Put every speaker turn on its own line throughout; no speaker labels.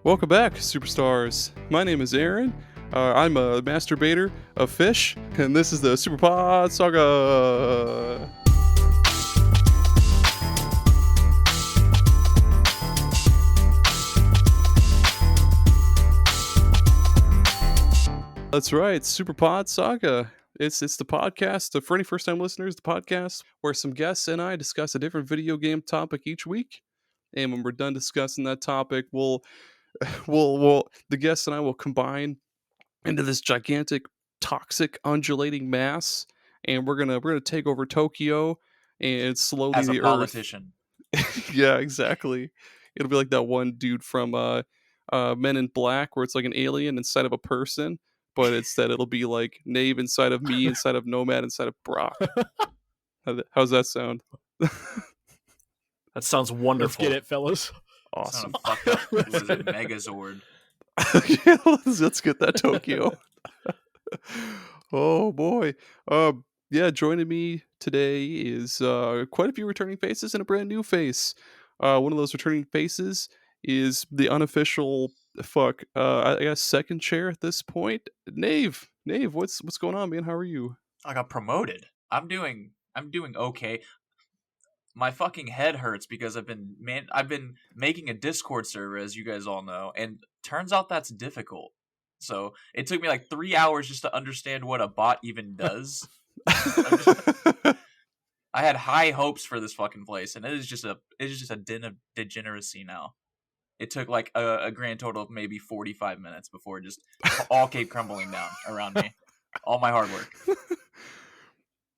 Welcome back, superstars. My name is Aaron. I'm a masturbator of fish, and this is the SuperPod Saga. That's right, SuperPod Saga. It's the podcast, for any first-time listeners, the podcast where some guests and I discuss a different video game topic each week. And when we're done discussing that topic, the guests and I will combine into this gigantic, toxic, undulating mass, and we're gonna take over Tokyo, and slowly
As a
the
politician.
Earth. Yeah, exactly. It'll be like that one dude from Men in Black, where it's like an alien inside of a person, but instead it'll be like Nave inside of me, inside of Nomad, inside of Brock. How's that sound?
That sounds wonderful.
Let's get it, fellas.
Awesome.
Fucked up lizard Megazord.
Yeah, let's get that Tokyo. Oh boy. Yeah, joining me today is quite a few returning faces and a brand new face. One of those returning faces is the unofficial I guess second chair at this point. Nave, what's going on, man? How are you?
I got promoted. I'm doing okay. My fucking head hurts because I've been making a Discord server, as you guys all know, and turns out that's difficult. So it took me like 3 hours just to understand what a bot even does. I had high hopes for this fucking place, and it is just a den of degeneracy now. It took like a grand total of maybe 45 minutes before it just all came crumbling down around me. All my hard work.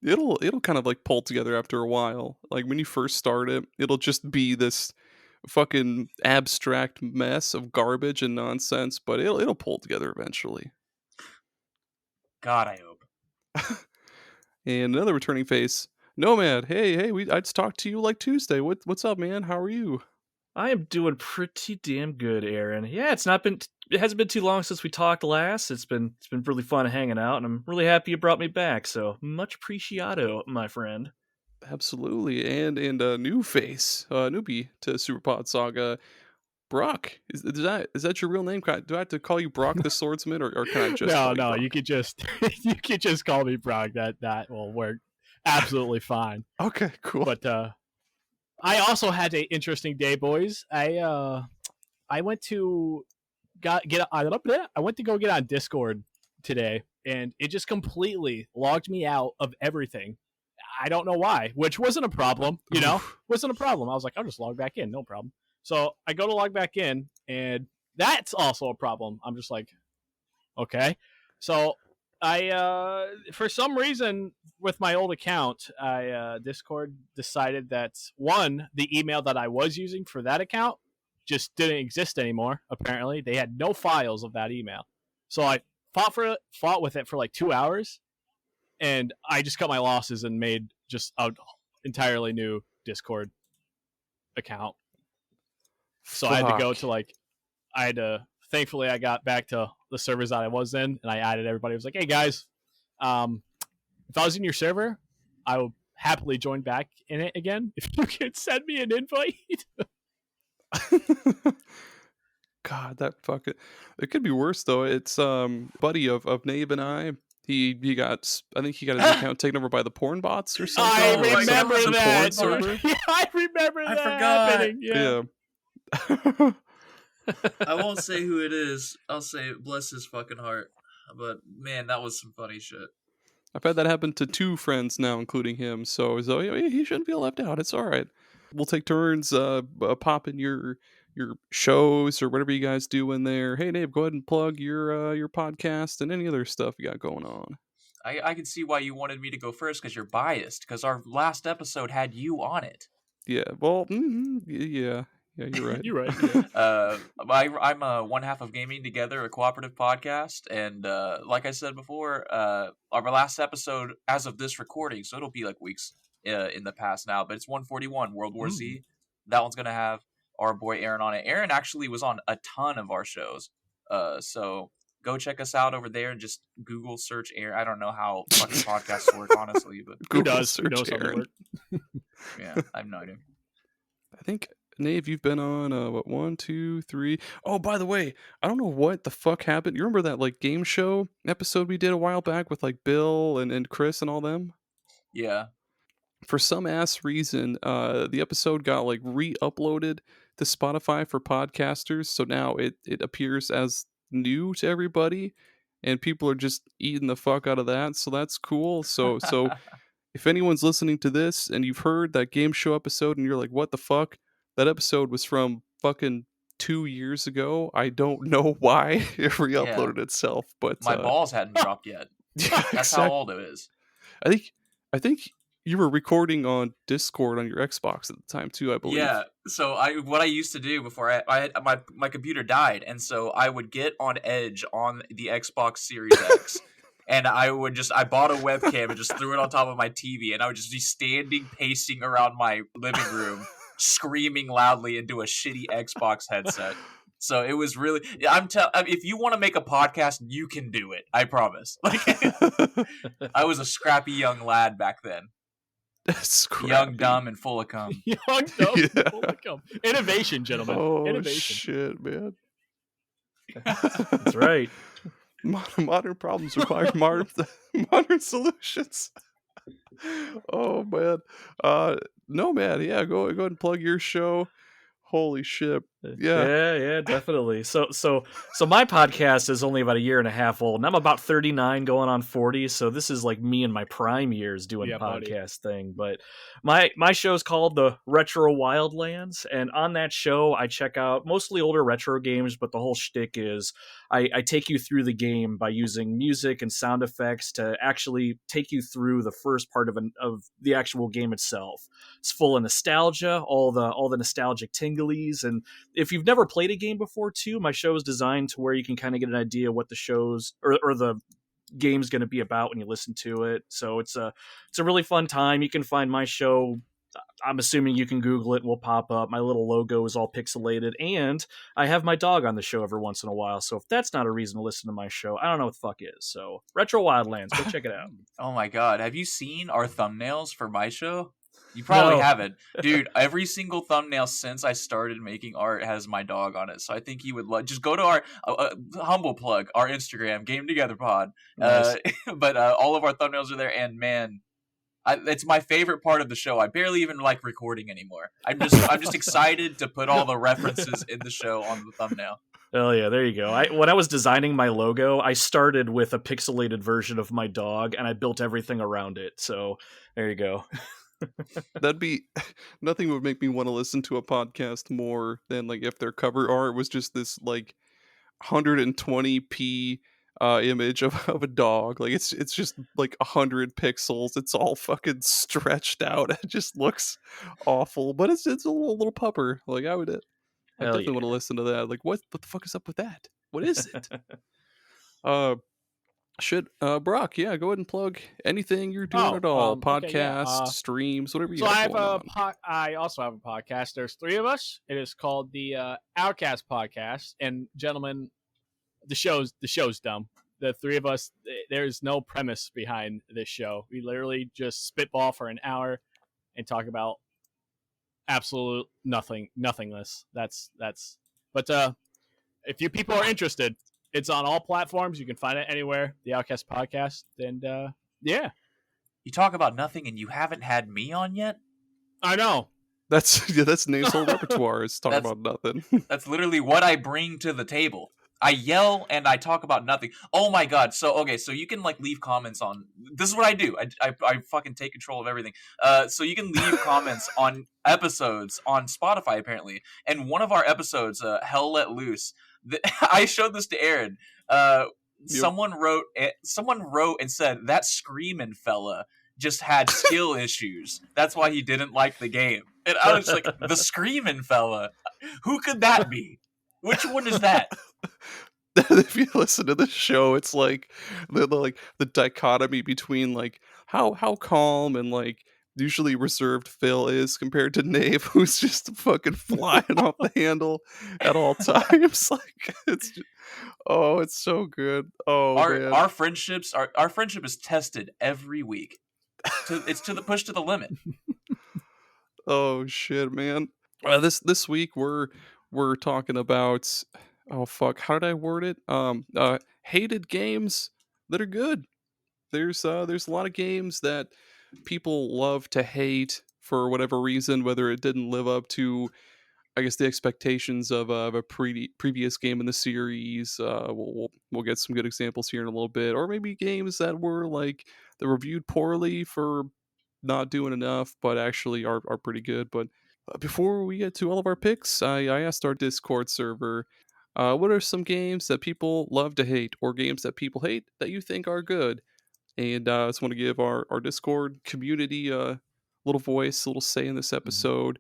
It'll kind of like pull together after a while. Like when you first start it, it'll just be this fucking abstract mess of garbage and nonsense, but it'll pull together eventually.
God, I hope.
And another returning face, Nomad. Hey, I just talked to you like Tuesday. What's up, man? How are you?
I am doing pretty damn good, Aaron. Yeah, it hasn't been too long since we talked last. It's been really fun hanging out, and I'm really happy you brought me back. So much appreciado, my friend.
Absolutely, and a new face, newbie to SuperPod Saga, Brock. Is that your real name? Do I have to call you Brock the Swordsman, or can I just
No,
Brock?
you could just call me Brock. That will work absolutely fine.
Okay, cool.
But I also had an interesting day, boys. I went to I went to go get on Discord today, and it just completely logged me out of everything. I don't know why, which wasn't a problem, wasn't a problem. I was like, I'll just log back in, no problem. So I go to log back in, and that's also a problem. I'm just like, okay. So I, for some reason, with my old account, Discord decided that, one, the email that I was using for that account just didn't exist anymore, apparently. They had no files of that email. So I fought with it for like 2 hours, and I just cut my losses and made just an entirely new Discord account. So I had to go to thankfully I got back to the servers that I was in, and I added everybody. I was like, hey guys, if I was in your server, I would happily join back in it again. If you could send me an invite.
God, that fucking... It could be worse though. It's buddy of Nave and I. I think he got his account taken over by the porn bots or something.
I remember
some
that.
porn server.
Yeah, I remember that.
forgot.
Happening. Yeah.
I won't say who it is. I'll say bless his fucking heart. But man, that was some funny shit.
I've had that happen to 2 friends now, including him. So he shouldn't feel left out. It's all right. We'll take turns popping your shows or whatever you guys do in there. Hey, Nave, go ahead and plug your podcast and any other stuff you got going on.
I can see why you wanted me to go first, because you're biased, because our last episode had you on it.
Yeah, well, yeah, you're right.
You're right. Yeah.
I'm one half of Gaming Together, a cooperative podcast, and like I said before, our last episode, as of this recording, so it'll be like weeks in the past now, but it's 141, World War Z. That one's going to have our boy Aaron on it. Aaron actually was on a ton of our shows, so go check us out over there and just Google search Aaron. I don't know how fucking podcasts work, honestly, but
Google
Who knows
search
how they
Aaron.
work?
yeah, I have no idea.
I think Nave, you've been on what, 1, 2, 3. Oh, by the way, I don't know what the fuck happened. You remember that like game show episode we did a while back with like Bill and Chris and all them?
Yeah.
For some ass reason, the episode got like re-uploaded to Spotify for podcasters, so now it appears as new to everybody, and people are just eating the fuck out of that. So that's cool. So if anyone's listening to this and you've heard that game show episode and you're like, what the fuck? That episode was from fucking 2 years ago. I don't know why it
Yeah.
re-uploaded itself, but
My balls hadn't dropped yet.
yeah,
That's how
exactly.
old it is.
I think you were recording on Discord on your Xbox at the time too, I believe.
Yeah. So what I used to do before I had my computer died, and so I would get on Edge on the Xbox Series X. And I bought a webcam and just threw it on top of my TV, and I would just be standing, pacing around my living room, screaming loudly into a shitty Xbox headset. So it was really, if you want to make a podcast, you can do it. I promise. Like, I was a scrappy young lad back then.
Scrappy.
Young, dumb, and full of cum.
Young, dumb,
Yeah.
full of cum. Innovation, gentlemen.
Oh
Innovation.
shit, man.
That's right.
Modern problems require modern solutions. Oh man. Nomad, yeah, go ahead and plug your show. Holy shit. Yeah.
Yeah, definitely. So my podcast is only about a year and a half old, and I'm about 39 going on 40, so this is like me in my prime years doing
Yeah, buddy.
podcast thing. But my show is called The Retro Wildlands, and on that show I check out mostly older retro games, but the whole shtick is I take you through the game by using music and sound effects to actually take you through the first part of the actual game itself. It's full of nostalgia, all the nostalgic tinglies, and if you've never played a game before too, my show is designed to where you can kind of get an idea what the show's or the game's going to be about when you listen to it. So it's a really fun time. You can find my show, I'm assuming you can Google it, will pop up. My little logo is all pixelated, and I have my dog on the show every once in a while. So if that's not a reason to listen to my show, I don't know what the fuck is. So Retro Wildlands, go check it out.
Oh my god, have you seen our thumbnails for my show? You probably
No.
haven't. Dude, every single thumbnail since I started making art has my dog on it. So I think you would just go to our humble plug, our Instagram, Game Together Pod.
Nice.
But all of our thumbnails are there, and man, it's my favorite part of the show. I barely even like recording anymore. I'm just excited to put all the references in the show on the thumbnail.
Oh yeah, there you go. When I was designing my logo, I started with a pixelated version of my dog, and I built everything around it. So there you go.
That'd be nothing would make me want to listen to a podcast more than like if their cover art was just this like 120p image of a dog. Like it's just like 100 pixels. It's all fucking stretched out. It just looks awful, but it's a little pupper. Like I
Hell
definitely
yeah.
want to listen to that. Like what the fuck is up with that? What is it? Brock, yeah, go ahead and plug anything you're doing
Oh,
at all.
okay, yeah,
Podcasts, streams, whatever you
So
got
I have
going
a
on.
I also have a podcast. There's three of us. It is called the Outcast Podcast. And gentlemen, the show's dumb. The three of us, there's no premise behind this show. We literally just spitball for an hour and talk about absolute nothingness. That's. But if you people are interested, it's on all platforms. You can find it anywhere. The Outcast Podcast, and yeah,
You talk about nothing, and you haven't had me on yet?
I know.
That's Name's whole repertoire is talking
That's-
about nothing.
That's literally what I bring to the table. I yell and I talk about nothing. Oh my god. So you can like leave comments on this is what I do. I fucking take control of everything. So you can leave comments on episodes on Spotify apparently. And one of our episodes, Hell Let Loose, I showed this to Aaron. Someone wrote and said that screaming fella just had skill issues. That's why he didn't like the game. And I was like, the screaming fella. Who could that be? Which one is that?
If you listen to the show, it's like the dichotomy between like how calm and like usually reserved Phil is compared to Nave, who's just fucking flying off the handle at all times. Like it's so good. Oh man.
Our friendship is tested every week. It's to the push to the limit.
Oh shit, man. This week we're talking about, oh fuck, how did I word it? Hated games that are good. There's a lot of games that people love to hate for whatever reason, whether it didn't live up to, I guess, the expectations of a previous game in the series. We'll get some good examples here in a little bit, or maybe games that were like they reviewed poorly for not doing enough, but actually are pretty good. But before we get to all of our picks, I asked our Discord server, what are some games that people love to hate, or games that people hate that you think are good? And I just want to give our Discord community a little voice, a little say in this
Mhm.
episode.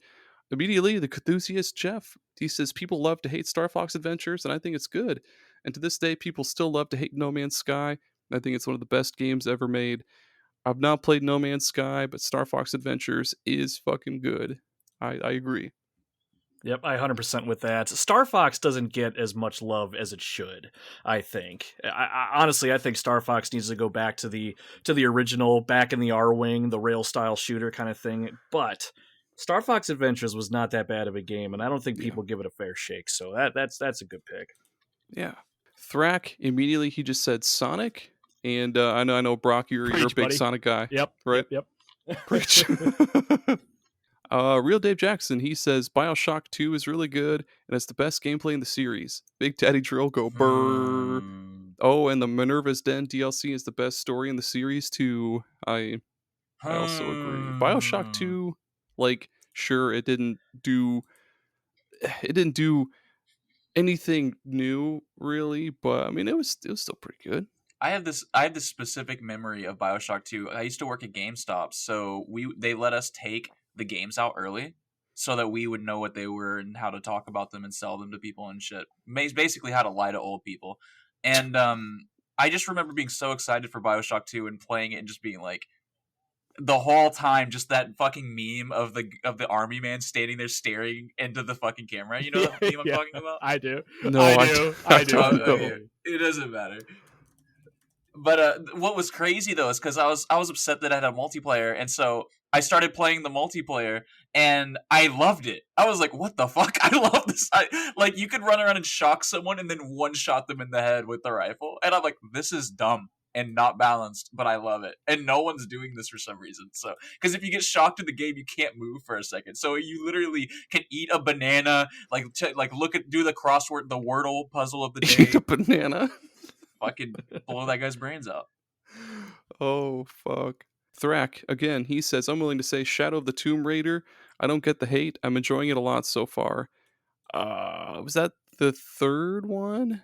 Immediately, the Cthusiast Jeff, he says people love to hate Star Fox Adventures, and I think it's good. And to this day, people still love to hate No Man's Sky. I think it's one of the best games ever made. I've not played No Man's Sky, but Star Fox Adventures is fucking good. I agree.
Yep, I 100% with that. Star Fox doesn't get as much love as it should, I think. Honestly, I think Star Fox needs to go back to the original, back in the R-Wing, the rail style shooter kind of thing. But Star Fox Adventures was not that bad of a game, and I don't think
Yeah.
people give it a fair shake. So that's a good pick.
Yeah. Thrak, immediately he just said Sonic. And I know Brock, you're a
Preach,
big
buddy.
Sonic guy,
Yep.
right?
Yep.
Preach. Real Dave Jackson, he says Bioshock 2 is really good and it's the best gameplay in the series. Big Daddy Drill go brrr. Oh, and the Minerva's Den DLC is the best story in the series too. I also agree. Bioshock 2, like, sure, it didn't do anything new really, but I mean it was still pretty good.
I have this specific memory of BioShock 2. I used to work at GameStop, so they let us take the games out early so that we would know what they were and how to talk about them and sell them to people and shit. Basically how to lie to old people. And I just remember being so excited for BioShock 2 and playing it and just being like the whole time just that fucking meme of the army man standing there staring into the fucking camera. You know that meme I'm talking about?
I do.
No,
I do. I do.
don't know.
Yeah, it doesn't matter. But what was crazy though is because I was upset that I had a multiplayer, and so I started playing the multiplayer, and I loved it. I was like, "What the fuck? I love this!" Like you could run around and shock someone, and then one shot them in the head with the rifle, and I'm like, "This is dumb and not balanced, but I love it." And no one's doing this for some reason. So, because if you get shocked in the game, you can't move for a second. So you literally can eat a banana, do the crossword, the Wordle puzzle of the day.
Eat a banana.
Fucking blow that guy's brains out.
Oh fuck. Thrak, again, he says, I'm willing to say Shadow of the Tomb Raider. I don't get the hate. I'm enjoying it a lot so far. Was that the third one?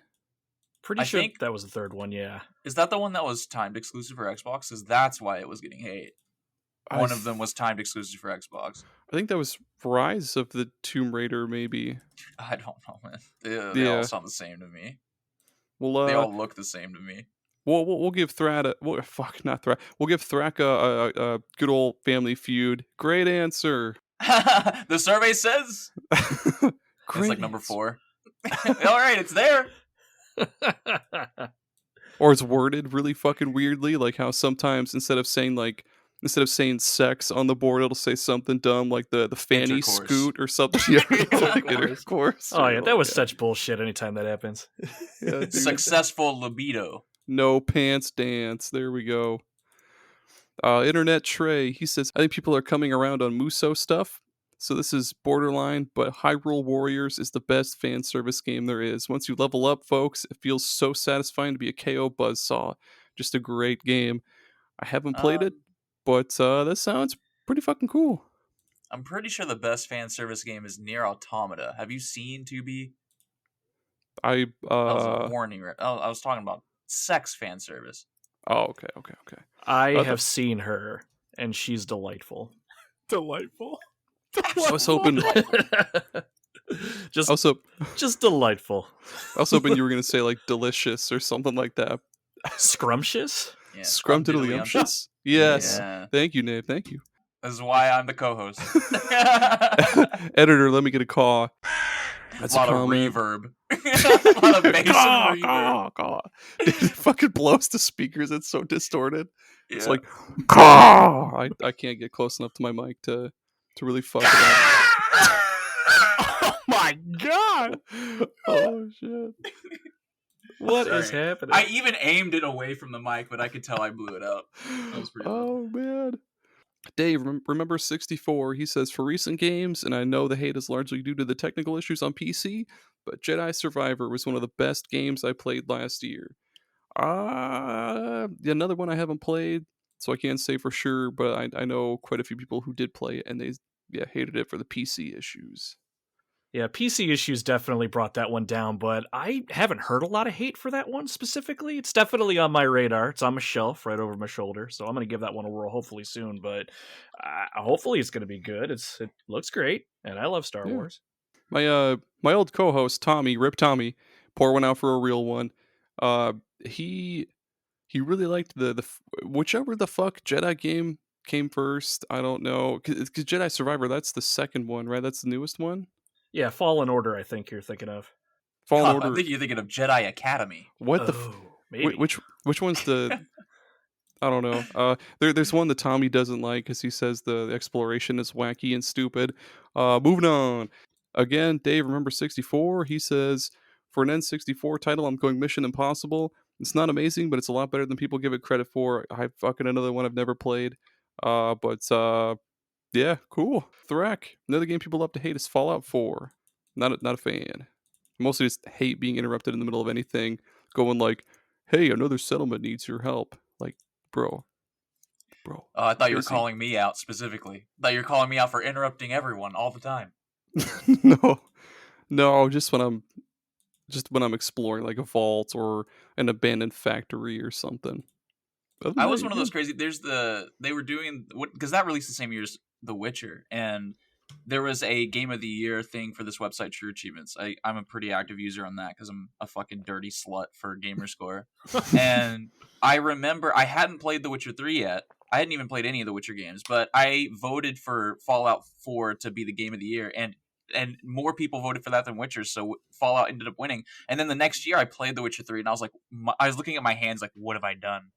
Pretty
I
sure
think-
that was the third one, yeah.
Is that the one that was timed exclusive for Xbox? Because that's why it was getting hate. One of them was timed exclusive for Xbox.
I think that was Rise of the Tomb Raider, maybe.
I don't know, man. They all sound the same to me.
Well,
They all look the same to me.
we'll give Thrak We'll give Thrak a good old Family Feud. Great answer.
The survey says
Great
it's like number
answer.
4. All right, it's there.
Or it's worded really fucking weirdly, like how sometimes instead of saying sex on the board, it'll say something dumb like the fanny
Intercourse.
scoot or something. Yeah,
Intercourse.
intercourse.
Oh yeah, that was
Yeah.
such bullshit anytime that happens.
Yeah, dude.
Successful libido.
No pants dance. There we go. Internet Trey, he says, I think people are coming around on Muso stuff. So this is borderline, but Hyrule Warriors is the best fan service game there is. Once you level up, folks, it feels so satisfying to be a KO buzzsaw. Just a great game. I haven't played it, but that sounds pretty fucking cool.
I'm pretty sure the best fan service game is Nier Automata. Have you seen 2B?
I
That was a warning. I was talking about sex fan service.
Oh, okay.
I
Okay.
have seen her, and she's delightful.
Delightful.
I was hoping
just
also
delightful.
I was hoping you were gonna say like delicious or something like that.
Scrumptious?
Yeah,
Scrumdiddlyumptious. Yes.
Yeah.
Thank you, Nave. Thank you.
This is why I'm the co-host.
Editor, let me get a call. That's
a lot of
comment.
reverb. A lot of bass and reverb.
It fucking blows the speakers. It's so distorted. It's
Yeah.
like, I can't get close enough to my mic to really fuck it up.
my god!
Oh shit!
What is
Sorry.
happening?
I even aimed it away from the mic, but I could tell I blew it up. That was pretty loud.
Oh man. Dave, remember 64? He says, for recent games, and I know the hate is largely due to the technical issues on PC, but Jedi Survivor was one of the best games I played last year. Another one I haven't played, so I can't say for sure, but I know quite a few people who did play it, and they hated it for the PC issues.
Yeah, PC issues definitely brought that one down, but I haven't heard a lot of hate for that one specifically. It's definitely on my radar. It's on my shelf right over my shoulder, so I'm going to give that one a whirl hopefully soon, but hopefully it's going to be good. It looks great, and I love Star Wars.
My old co-host Tommy, Rip Tommy, pour one out for a real one. He really liked the whichever the fuck Jedi game came first. I don't know, because Jedi Survivor, that's the second one, right? That's the newest one.
Yeah, Fallen Order, I think you're thinking of.
Fallen
I
Order.
think you're thinking of Jedi Academy.
What the?
Maybe.
Which one's the? I don't know. There's one that Tommy doesn't like because he says the exploration is wacky and stupid. Moving on. Again, Dave, remember 64? He says, for an N64 title, I'm going Mission Impossible. It's not amazing, but it's a lot better than people give it credit for. I fucking another one I've never played. Yeah, cool. Thrak. Another game people love to hate is Fallout 4. Not a fan. Mostly just hate being interrupted in the middle of anything. Going like, hey, another settlement needs your help. Like, bro.
Oh, I thought you were
busy.
calling me out specifically. I thought you were calling me out for interrupting everyone all the time.
No, just when I'm exploring like a vault or an abandoned factory or something.
I was one of those crazy. They were doing, because that released the same year as The Witcher, and there was a Game of the Year thing for this website, True Achievements. I'm a pretty active user on that because I'm a fucking dirty slut for Gamerscore. And I remember I hadn't played The Witcher 3 yet. I hadn't even played any of the Witcher games, but I voted for Fallout 4 to be the Game of the Year, and more people voted for that than Witcher, so Fallout ended up winning. And then the next year I played The Witcher 3, and I was like, I was looking at my hands like, what have I done?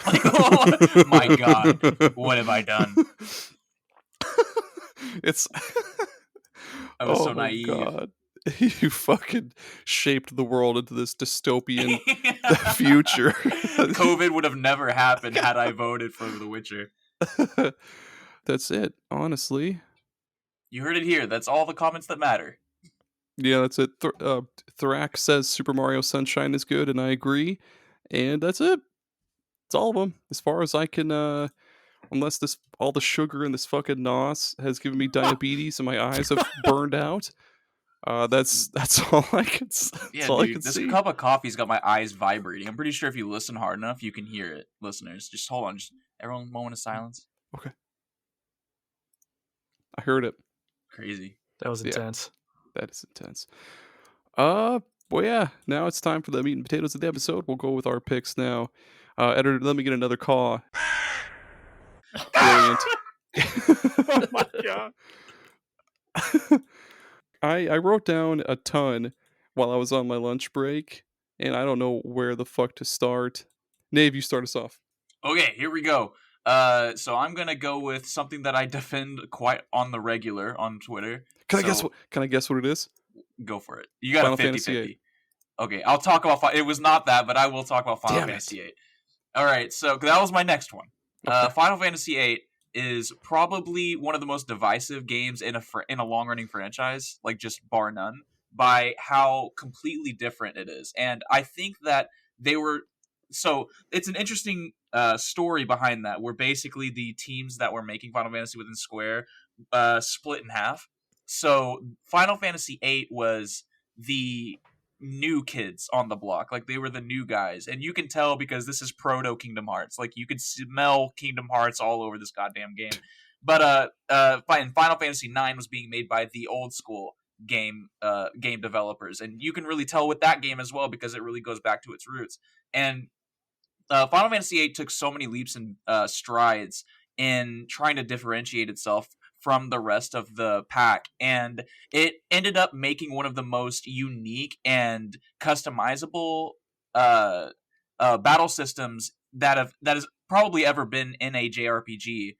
Like, oh my god, what have I done?
It's
I was so naive.
God. You fucking shaped the world into this dystopian future.
COVID would have never happened had I voted for The Witcher.
That's it, honestly.
You heard it here. That's all the comments that matter.
Yeah, that's it. Thrak says Super Mario Sunshine is good, and I agree. And that's it. It's all of them. As far as I can, unless all the sugar in this fucking nos has given me diabetes and my eyes have burned out. That's all I can.
Yeah,
all
dude,
I can
this
see.
cup of coffee's got my eyes vibrating. I'm pretty sure if you listen hard enough, you can hear it, listeners. Just hold on. Just everyone, moment of silence.
Okay. I heard it.
Crazy.
That was intense.
Yeah, that is intense. Well, yeah. Now it's time for the meat and potatoes of the episode. We'll go with our picks now. Editor, let me get another caw. Brilliant.
Oh my god.
I wrote down a ton while I was on my lunch break, and I don't know where the fuck to start. Nave, you start us off.
Okay, here we go. So I'm gonna go with something that I defend quite on the regular on Twitter.
Can I guess what it is?
Go for it. You got
Final
a 50-50.
Fantasy VIII.
Okay, I'll talk about. It was not that, but I will talk about Final Fantasy VIII. All right, so that was my next one.
Okay.
Final Fantasy VIII is probably one of the most divisive games in a long-running franchise, like just bar none, by how completely different it is. And I think that they were. So it's an interesting story behind that, where basically the teams that were making Final Fantasy within Square split in half. So Final Fantasy VIII was the new kids on the block, like they were the new guys, and you can tell because this is proto Kingdom Hearts. Like you could smell Kingdom Hearts all over this goddamn game. But Final Fantasy IX was being made by the old school game developers, and you can really tell with that game as well because it really goes back to its roots. And Final Fantasy VIII took so many leaps and strides in trying to differentiate itself from the rest of the pack, and it ended up making one of the most unique and customizable battle systems that has probably ever been in a JRPG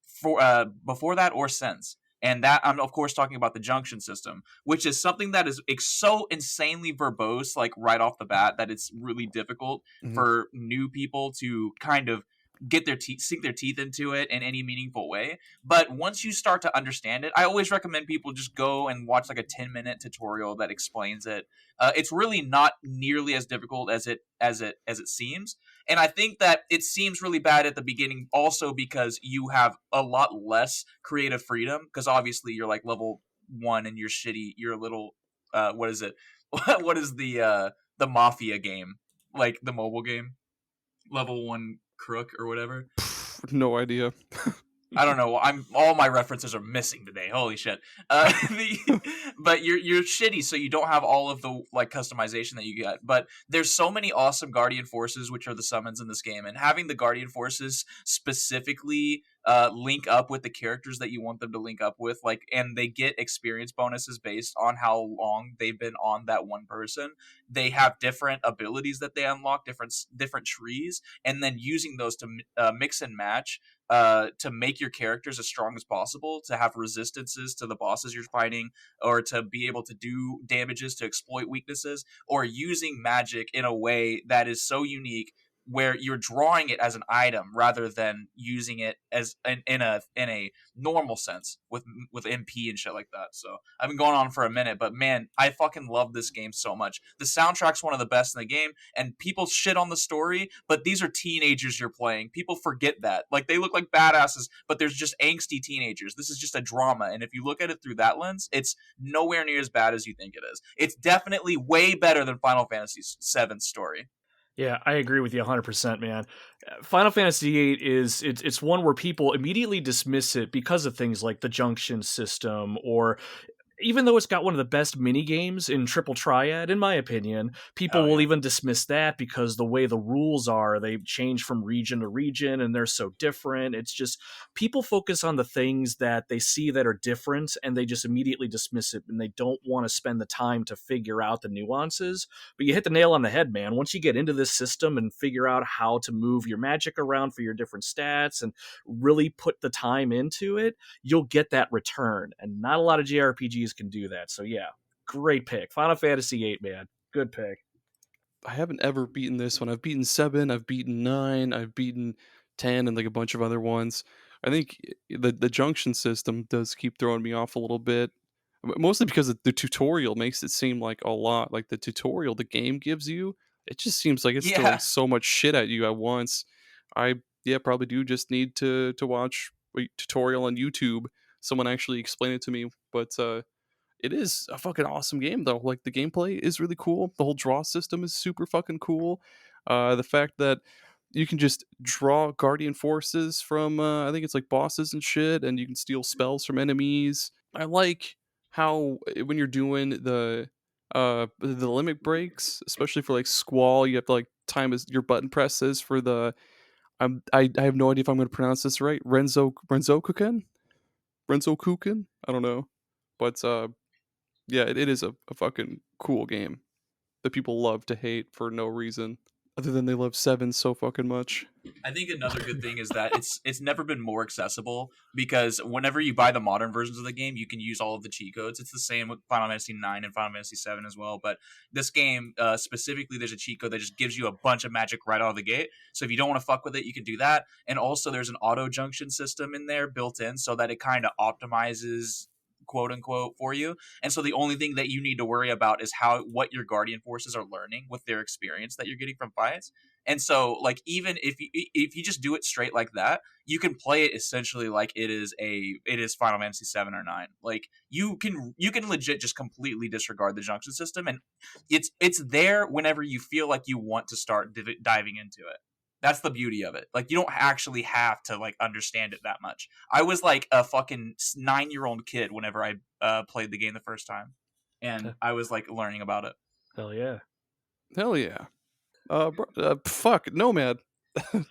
for before that or since. And that I'm of course talking about the junction system, which is something that is so insanely verbose, like right off the bat, that it's really difficult for new people to kind of get their sink their teeth into it in any meaningful way. But once you start to understand it, I always recommend people just go and watch like a 10-minute tutorial that explains it. It's really not nearly as difficult as it seems. And I think that it seems really bad at the beginning also because you have a lot less creative freedom, because obviously you're like level 1 and you're a little what is it? What is the Mafia game? Like the mobile game? Level 1 crook or whatever.
No idea.
I don't know. All my references are missing today. Holy shit! But you're shitty, so you don't have all of the like customization that you get. But there's so many awesome Guardian Forces, which are the summons in this game, and having the Guardian Forces specifically link up with the characters that you want them to link up with, like, and they get experience bonuses based on how long they've been on that one person. They have different abilities that they unlock, different trees, and then using those to mix and match to make your characters as strong as possible, to have resistances to the bosses you're fighting, or to be able to do damages to exploit weaknesses, or using magic in a way that is so unique where you're drawing it as an item rather than using it as in a normal sense with MP and shit like that. So I've been going on for a minute, but man, I fucking love this game so much. The soundtrack's one of the best in the game, and people shit on the story, but these are teenagers you're playing. People forget that. Like, they look like badasses, but there's just angsty teenagers. This is just a drama, and if you look at it through that lens, it's nowhere near as bad as you think it is. It's definitely way better than Final Fantasy VII's story.
Yeah, I agree with you 100%, man. Final Fantasy VIII it's one where people immediately dismiss it because of things like the junction system, or even though it's got one of the best mini games in Triple Triad, in my opinion, people will even dismiss that because the way the rules are, they change from region to region and they're so different. It's just, people focus on the things that they see that are different and they just immediately dismiss it, and they don't want to spend the time to figure out the nuances. But you hit the nail on the head, man. Once you get into this system and figure out how to move your magic around for your different stats and really put the time into it, you'll get that return. And not a lot of JRPGs can do that. So yeah, great pick. Final Fantasy VIII, man. Good pick.
I haven't ever beaten this one. I've beaten 7, I've beaten 9, I've beaten 10, and like a bunch of other ones. I think the junction system does keep throwing me off a little bit, mostly because the tutorial makes it seem like a lot. Like the tutorial the game gives you, it just seems like it's throwing so much shit at you at once. I probably do just need to watch a tutorial on YouTube, someone actually explain it to me. But it is a fucking awesome game though. Like, the gameplay is really cool. The whole draw system is super fucking cool. The fact that you can just draw Guardian Forces from I think it's like bosses and shit, and you can steal spells from enemies. I like how when you're doing the limit breaks, especially for like Squall, you have to like time your button presses for the I have no idea if I'm going to pronounce this right. Renzokuken? I don't know. But yeah, it is a fucking cool game that people love to hate for no reason other than they love 7 so fucking much.
I think another good thing is that it's never been more accessible, because whenever you buy the modern versions of the game, you can use all of the cheat codes. It's the same with Final Fantasy IX and Final Fantasy VII as well. But this game specifically, there's a cheat code that just gives you a bunch of magic right out of the gate. So if you don't want to fuck with it, you can do that. And also there's an auto junction system in there built in so that it kind of optimizes, quote unquote, for you. And so the only thing that you need to worry about is what your Guardian Forces are learning with their experience that you're getting from fights. And so, like, even if you just do it straight like that, you can play it essentially like it is Final Fantasy 7 or 9. Like, you can legit just completely disregard the junction system, and it's there whenever you feel like you want to start diving into it. That's the beauty of it. Like, you don't actually have to like understand it that much. I was like a fucking 9-year-old kid whenever I played the game the first time, and I was like learning about it.
Hell yeah.
Hell yeah. Fuck, Nomad.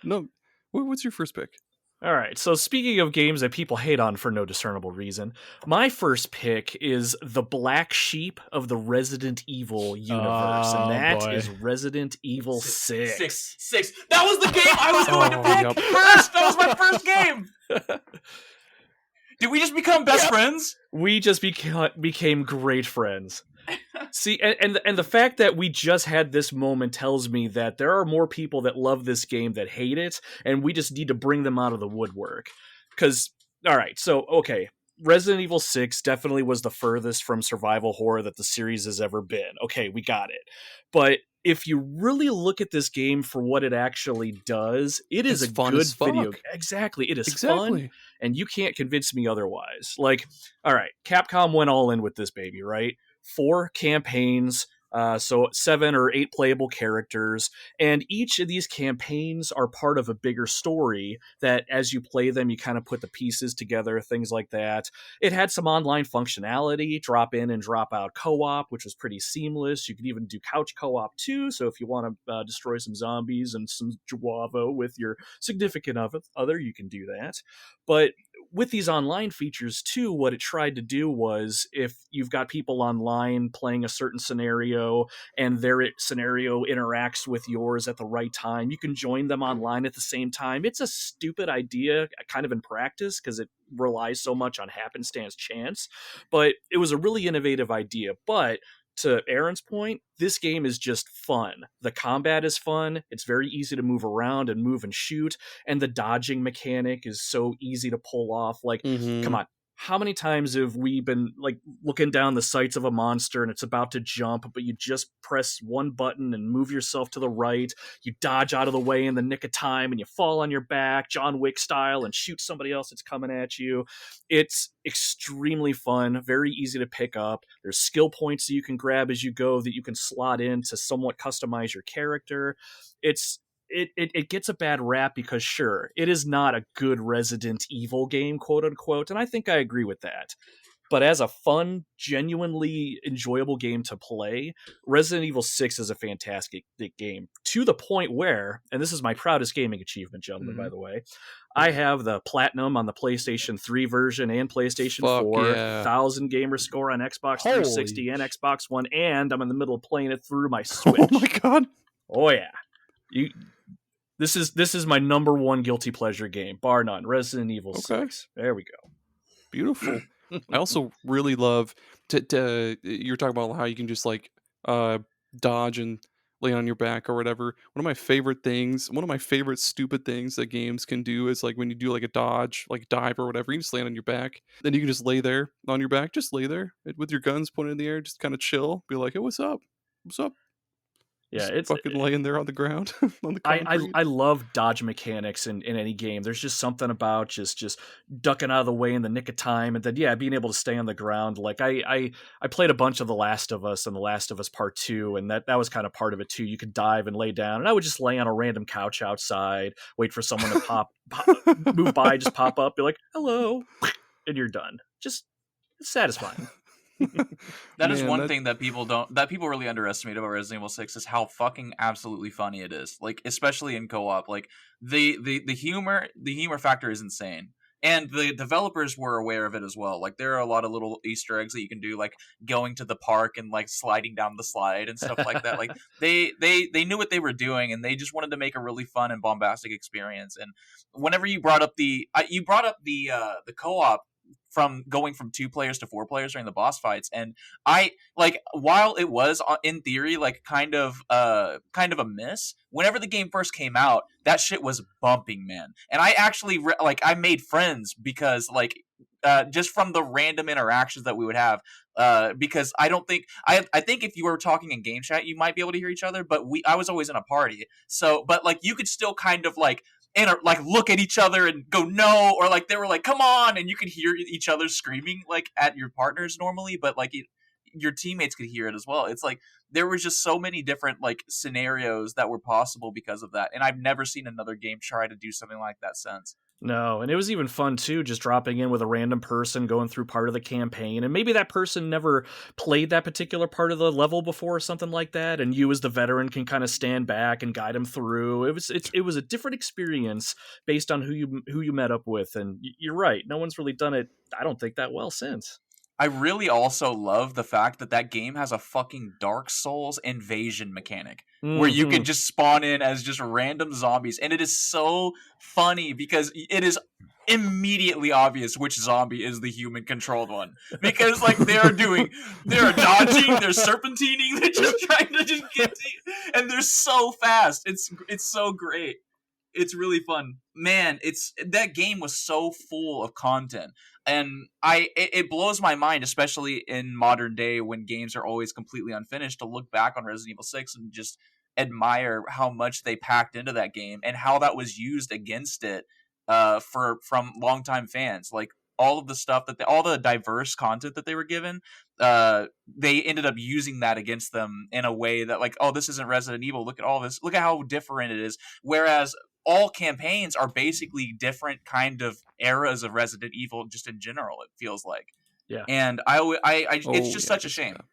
No, what's your first pick?
All right, so speaking of games that people hate on for no discernible reason, my first pick is the black sheep of the Resident Evil universe, and that is Resident Evil 6.
Six. That was the game I was going to pick first. That was my first game. Did we just become best friends?
We just became great friends. See, and the fact that we just had this moment tells me that there are more people that love this game that hate it, and we just need to bring them out of the woodwork. Because, all right, so, okay, Resident Evil 6 definitely was the furthest from survival horror that the series has ever been. Okay, we got it. But if you really look at this game for what it actually does, it is
It's
a
fun
good
as fuck.
video. Exactly, it is fun, and you can't convince me otherwise. Like, all right, Capcom went all in with this baby, right? 4 campaigns, so 7 or 8 playable characters, and each of these campaigns are part of a bigger story that as you play them, you kind of put the pieces together, things like that. It had some online functionality, drop in and drop out co-op, which was pretty seamless. You could even do couch co-op too, so if you want to destroy some zombies and some Juavo with your significant other, you can do that. But with these online features too, what it tried to do was if you've got people online playing a certain scenario and their scenario interacts with yours at the right time, you can join them online at the same time. It's a stupid idea kind of in practice because it relies so much on happenstance chance, but it was a really innovative idea. But to Aaron's point, this game is just fun. The combat is fun. It's very easy to move around and move and shoot. And the dodging mechanic is so easy to pull off. Like, come on. How many times have we been like looking down the sights of a monster and it's about to jump, but you just press one button and move yourself to the right. You dodge out of the way in the nick of time and you fall on your back, John Wick style, and shoot somebody else that's coming at you. It's extremely fun, very easy to pick up. There's skill points that you can grab as you go that you can slot in to somewhat customize your character. It gets a bad rap because, sure, it is not a good Resident Evil game, quote unquote, and I think I agree with that. But as a fun, genuinely enjoyable game to play, Resident Evil 6 is a fantastic game, to the point where, and this is my proudest gaming achievement, gentlemen, by the way, I have the Platinum on the PlayStation 3 version and PlayStation 4, 1,000 gamer score on Xbox 360 and Xbox One, and I'm in the middle of playing it through my Switch.
Oh my god.
Oh yeah. This is my number one guilty pleasure game, bar none. Resident Evil 6. There we go.
Beautiful. I also really love to you're talking about how you can just like dodge and lay on your back or whatever. One of my favorite stupid things that games can do is like when you do like a dodge, like dive or whatever, you just land on your back. Then you can just lay there on your back, just lay there with your guns pointed in the air, just kind of chill, be like, "Hey, what's up? What's up?"
Yeah,
it's fucking laying there on the ground on the concrete.
I love dodge mechanics in any game. There's just something about just ducking out of the way in the nick of time, and then being able to stay on the ground. Like I played a bunch of The Last of Us and The Last of Us Part 2, and that was kind of part of it too. You could dive and lay down, and I would just lay on a random couch outside, wait for someone to move by, just pop up, be like, "Hello," and you're done. Just it's satisfying.
That is one thing that people really underestimate about Resident Evil 6 is how fucking absolutely funny it is. Like, especially in co-op. Like the humor factor is insane. And the developers were aware of it as well. Like, there are a lot of little Easter eggs that you can do, like going to the park and like sliding down the slide and stuff like that. Like they knew what they were doing, and they just wanted to make a really fun and bombastic experience. And whenever you brought up the co-op, from going from 2 players to 4 players during the boss fights, and I like, while it was in theory like kind of a miss, whenever the game first came out, that shit was bumping, man. And I actually I made friends because just from the random interactions that we would have, because I think if you were talking in game chat, you might be able to hear each other, but I was always in a party, so but like you could still kind of like look at each other and go no, or like they were like come on, and you could hear each other screaming like at your partners normally, but like your teammates could hear it as well. It's like there was just so many different like scenarios that were possible because of that, and I've never seen another game try to do something like that since.
No, and it was even fun too, just dropping in with a random person going through part of the campaign, and maybe that person never played that particular part of the level before or something like that, and you as the veteran can kind of stand back and guide them through. It was a different experience based on who you met up with, and you're right, no one's really done it, I don't think, that well since.
I really also love the fact that that game has a fucking Dark Souls invasion mechanic where you can
Mhm.
just spawn in as just random zombies, and it is so funny because it is immediately obvious which zombie is the human controlled one, because like they're dodging, they're serpentining, they're just trying to just get to you, and they're so fast. It's so great. It's really fun, man. It's that game was so full of content, and it blows my mind, especially in modern day when games are always completely unfinished, to look back on Resident Evil 6 and just admire how much they packed into that game and how that was used against it, from longtime fans. Like all of the stuff all the diverse content that they were given, they ended up using that against them in a way that, like, oh, this isn't Resident Evil, look at all this, look at how different it is. Whereas all campaigns are basically different kind of eras of Resident Evil, just in general, it feels like.
Yeah.
And it's
Oh
just
yeah, I
such a
can see
shame.
that.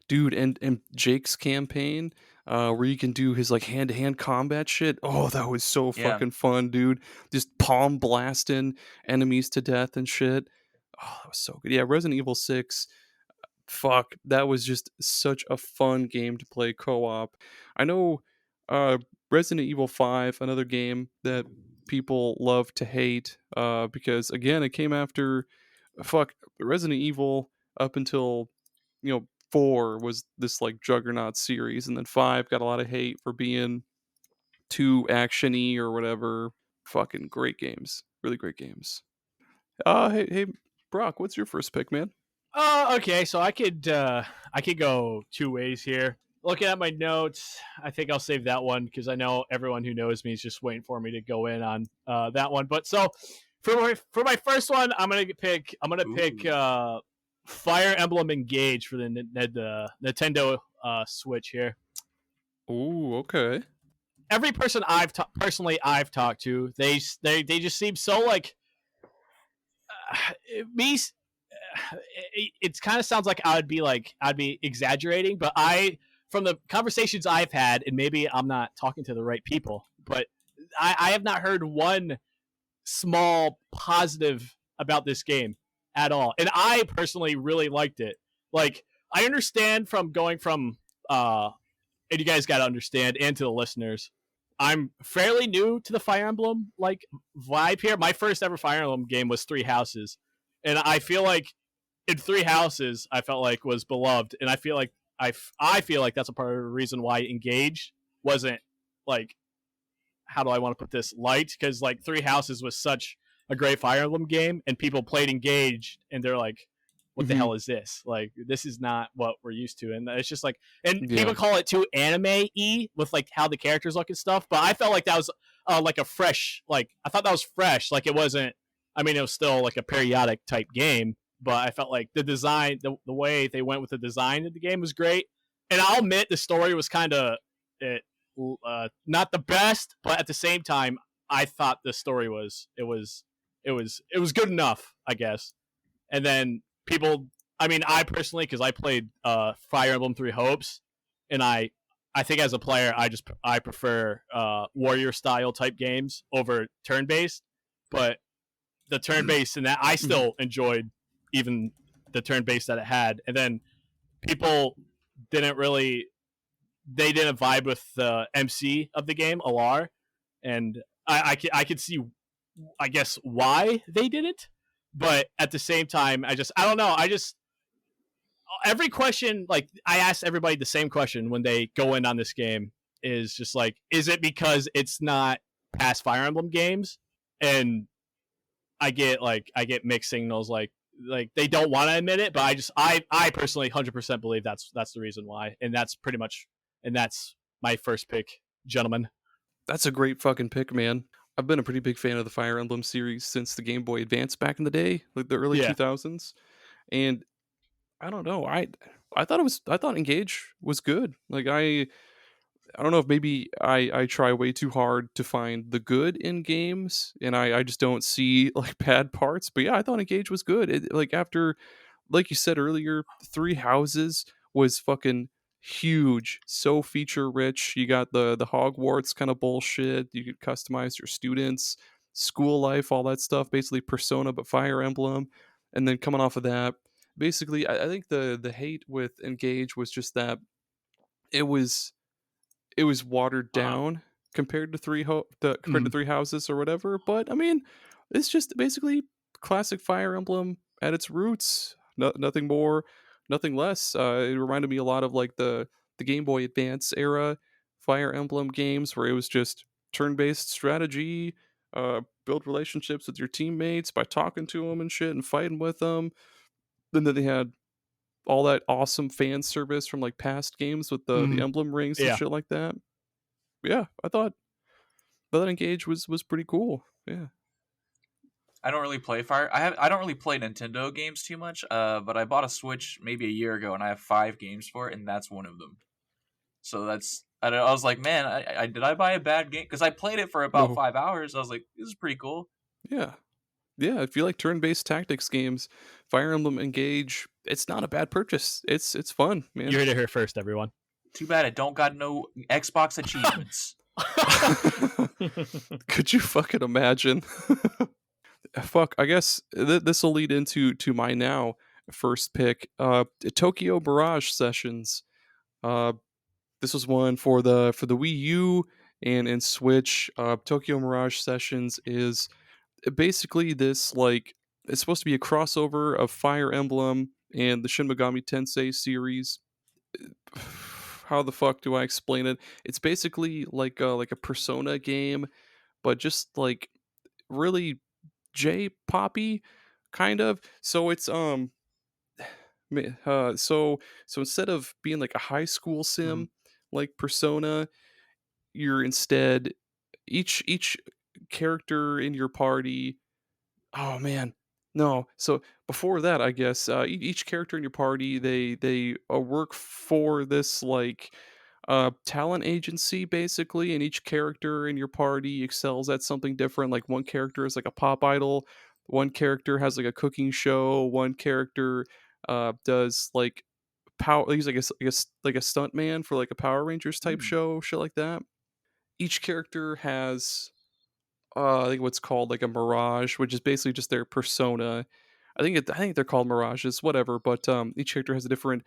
Dude, and Jake's campaign, where you can do his like hand to hand combat shit. Oh, that was so
Yeah.
fucking fun, dude. Just palm blasting enemies to death and shit. Oh, that was so good. Yeah, Resident Evil 6. Fuck, that was just such a fun game to play co-op. I know uh Resident Evil 5, another game that people love to hate, because again, it came after fuck Resident Evil up until, 4 was this like juggernaut series, and then 5 got a lot of hate for being too actiony or whatever. Fucking great games. Really great games. Hey Brock, what's your first pick, man?
Okay, so I could go two ways here. Looking at my notes, I think I'll save that one because I know everyone who knows me is just waiting for me to go in on that one. But so for my first one, I'm gonna pick
Ooh.
Fire Emblem Engage for the Nintendo Switch here.
Ooh, okay.
Every person personally I've talked to, they just seem so like me. It kind of sounds like I'd be exaggerating, but from the conversations I've had, and maybe I'm not talking to the right people, but I have not heard one small positive about this game at all. And I personally really liked it. Like, I understand from going from and you guys got to understand, and to the listeners, I'm fairly new to the Fire Emblem like vibe here. My first ever Fire Emblem game was Three Houses, and I feel like in Three Houses I felt like was beloved, and I feel like that's a part of the reason why Engage wasn't like, how do I want to put this, light, because like Three Houses was such a great Fire Emblem game, and people played Engage and they're like, what the
Mhm.
hell is this? Like, this is not what we're used to. And it's just like, and
Yeah.
people call it too anime-y with like how the characters look and stuff. But I felt like that was like a fresh, like, I thought that was fresh. Like, it wasn't, I mean, it was still like a periodic type game, but I felt like the design, the way they went with the design of the game was great. And I'll admit the story was kind of not the best, but at the same time, I thought the story was good enough, I guess. And then people, I mean, I personally, because I played Fire Emblem Three Hopes, and I think as a player, I prefer warrior style type games over turn based. But the turn based and that I
Mhm.
still enjoyed, even the turn based that it had. And then people didn't really, they didn't vibe with the MC of the game, Alar, and I could see, I guess, why they didn't. But at the same time, I don't know. I just, every question, like, I ask everybody the same question when they go in on this game, is just like, is it because it's not past Fire Emblem games? And I get mixed signals, like they don't want to admit it, but I personally 100% believe that's the reason why, and that's pretty much, and that's my first pick, gentlemen.
That's a great fucking pick, man. I've been a pretty big fan of the Fire Emblem series since the Game Boy Advance back in the day, like the early
Yeah.
2000s. And I don't know, I thought Engage was good. Like I don't know if maybe I try way too hard to find the good in games, and I just don't see like bad parts. But yeah, I thought Engage was good. Like after, like you said earlier, Three Houses was fucking huge, so feature rich. You got the Hogwarts kind of bullshit. You could customize your students, school life, all that stuff. Basically Persona, but Fire Emblem. And then coming off of that, basically, I think the hate with Engage was just that it was it was watered
Uh-huh.
down compared to compared to
Mhm.
Three Houses or whatever. But I mean, it's just basically classic Fire Emblem at its roots. Nothing more, nothing less. It reminded me a lot of like the Game Boy Advance era Fire Emblem games where it was just turn-based strategy. Build relationships with your teammates by talking to them and shit and fighting with them. And then they had all that awesome fan service from like past games with the
Mhm.
emblem rings and
Yeah.
shit like that. Yeah, I thought Engage was pretty cool. Yeah.
I don't really play Fire. I don't really play Nintendo games too much. But I bought a Switch maybe a year ago, and I have 5 games for it, and that's one of them. So that's I was like, man, I did I buy a bad game? Because I played it for about
No.
5 hours. I was like, this is pretty cool.
Yeah. Yeah, if you like turn-based tactics games, Fire Emblem Engage, it's not a bad purchase. It's fun,
You
man.
heard it here first, everyone.
Too bad I don't got no Xbox achievements.
Could you fucking imagine? Fuck, I guess this will lead into my now first pick. Tokyo Mirage Sessions. Uh this was one for the Wii U and Switch. Tokyo Mirage Sessions is basically this like it's supposed to be a crossover of Fire Emblem and the Shin Megami Tensei series. How the fuck do I explain it? It's basically like a Persona game, but just like really J poppy kind of. So it's so instead of being like a high school
Mhm.
sim like Persona, you're instead each character in your party. Oh man, no. So before that, I guess each character in your party they work for this like talent agency basically, and each character in your party excels at something different. Like one character is like a pop idol, one character has like a cooking show, one character does like power. He's like like a stunt man for like a Power Rangers type
Mm.
show, shit like that. Each character has I think what's called like a mirage, which is basically just their persona. I think they're called mirages, whatever. But each character has a different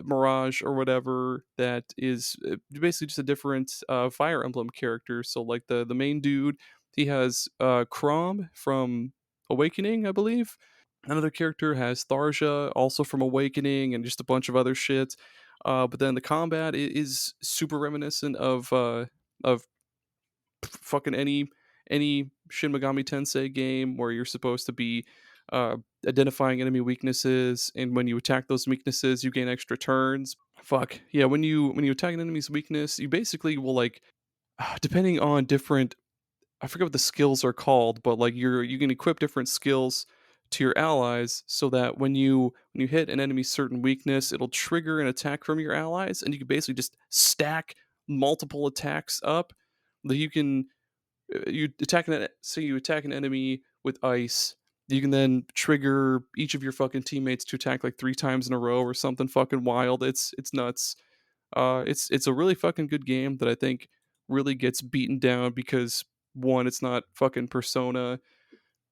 mirage or whatever that is basically just a different Fire Emblem character. So like the main dude, he has Crom from Awakening, I believe. Another character has Tharja, also from Awakening, and just a bunch of other shit. But then the combat is super reminiscent of fucking any Shin Megami Tensei game where you're supposed to be uh, identifying enemy weaknesses, and when you attack those weaknesses, you gain extra turns. Fuck yeah! When you attack an enemy's weakness, you basically will like depending on different. I forget what the skills are called, but like you can equip different skills to your allies so that when you hit an enemy's certain weakness, it'll trigger an attack from your allies, and you can basically just stack multiple attacks up that you can you attack an say you attack an enemy with ice, you can then trigger each of your fucking teammates to attack like 3 times in a row or something fucking wild. It's nuts. It's a really fucking good game that I think really gets beaten down because one, it's not fucking Persona.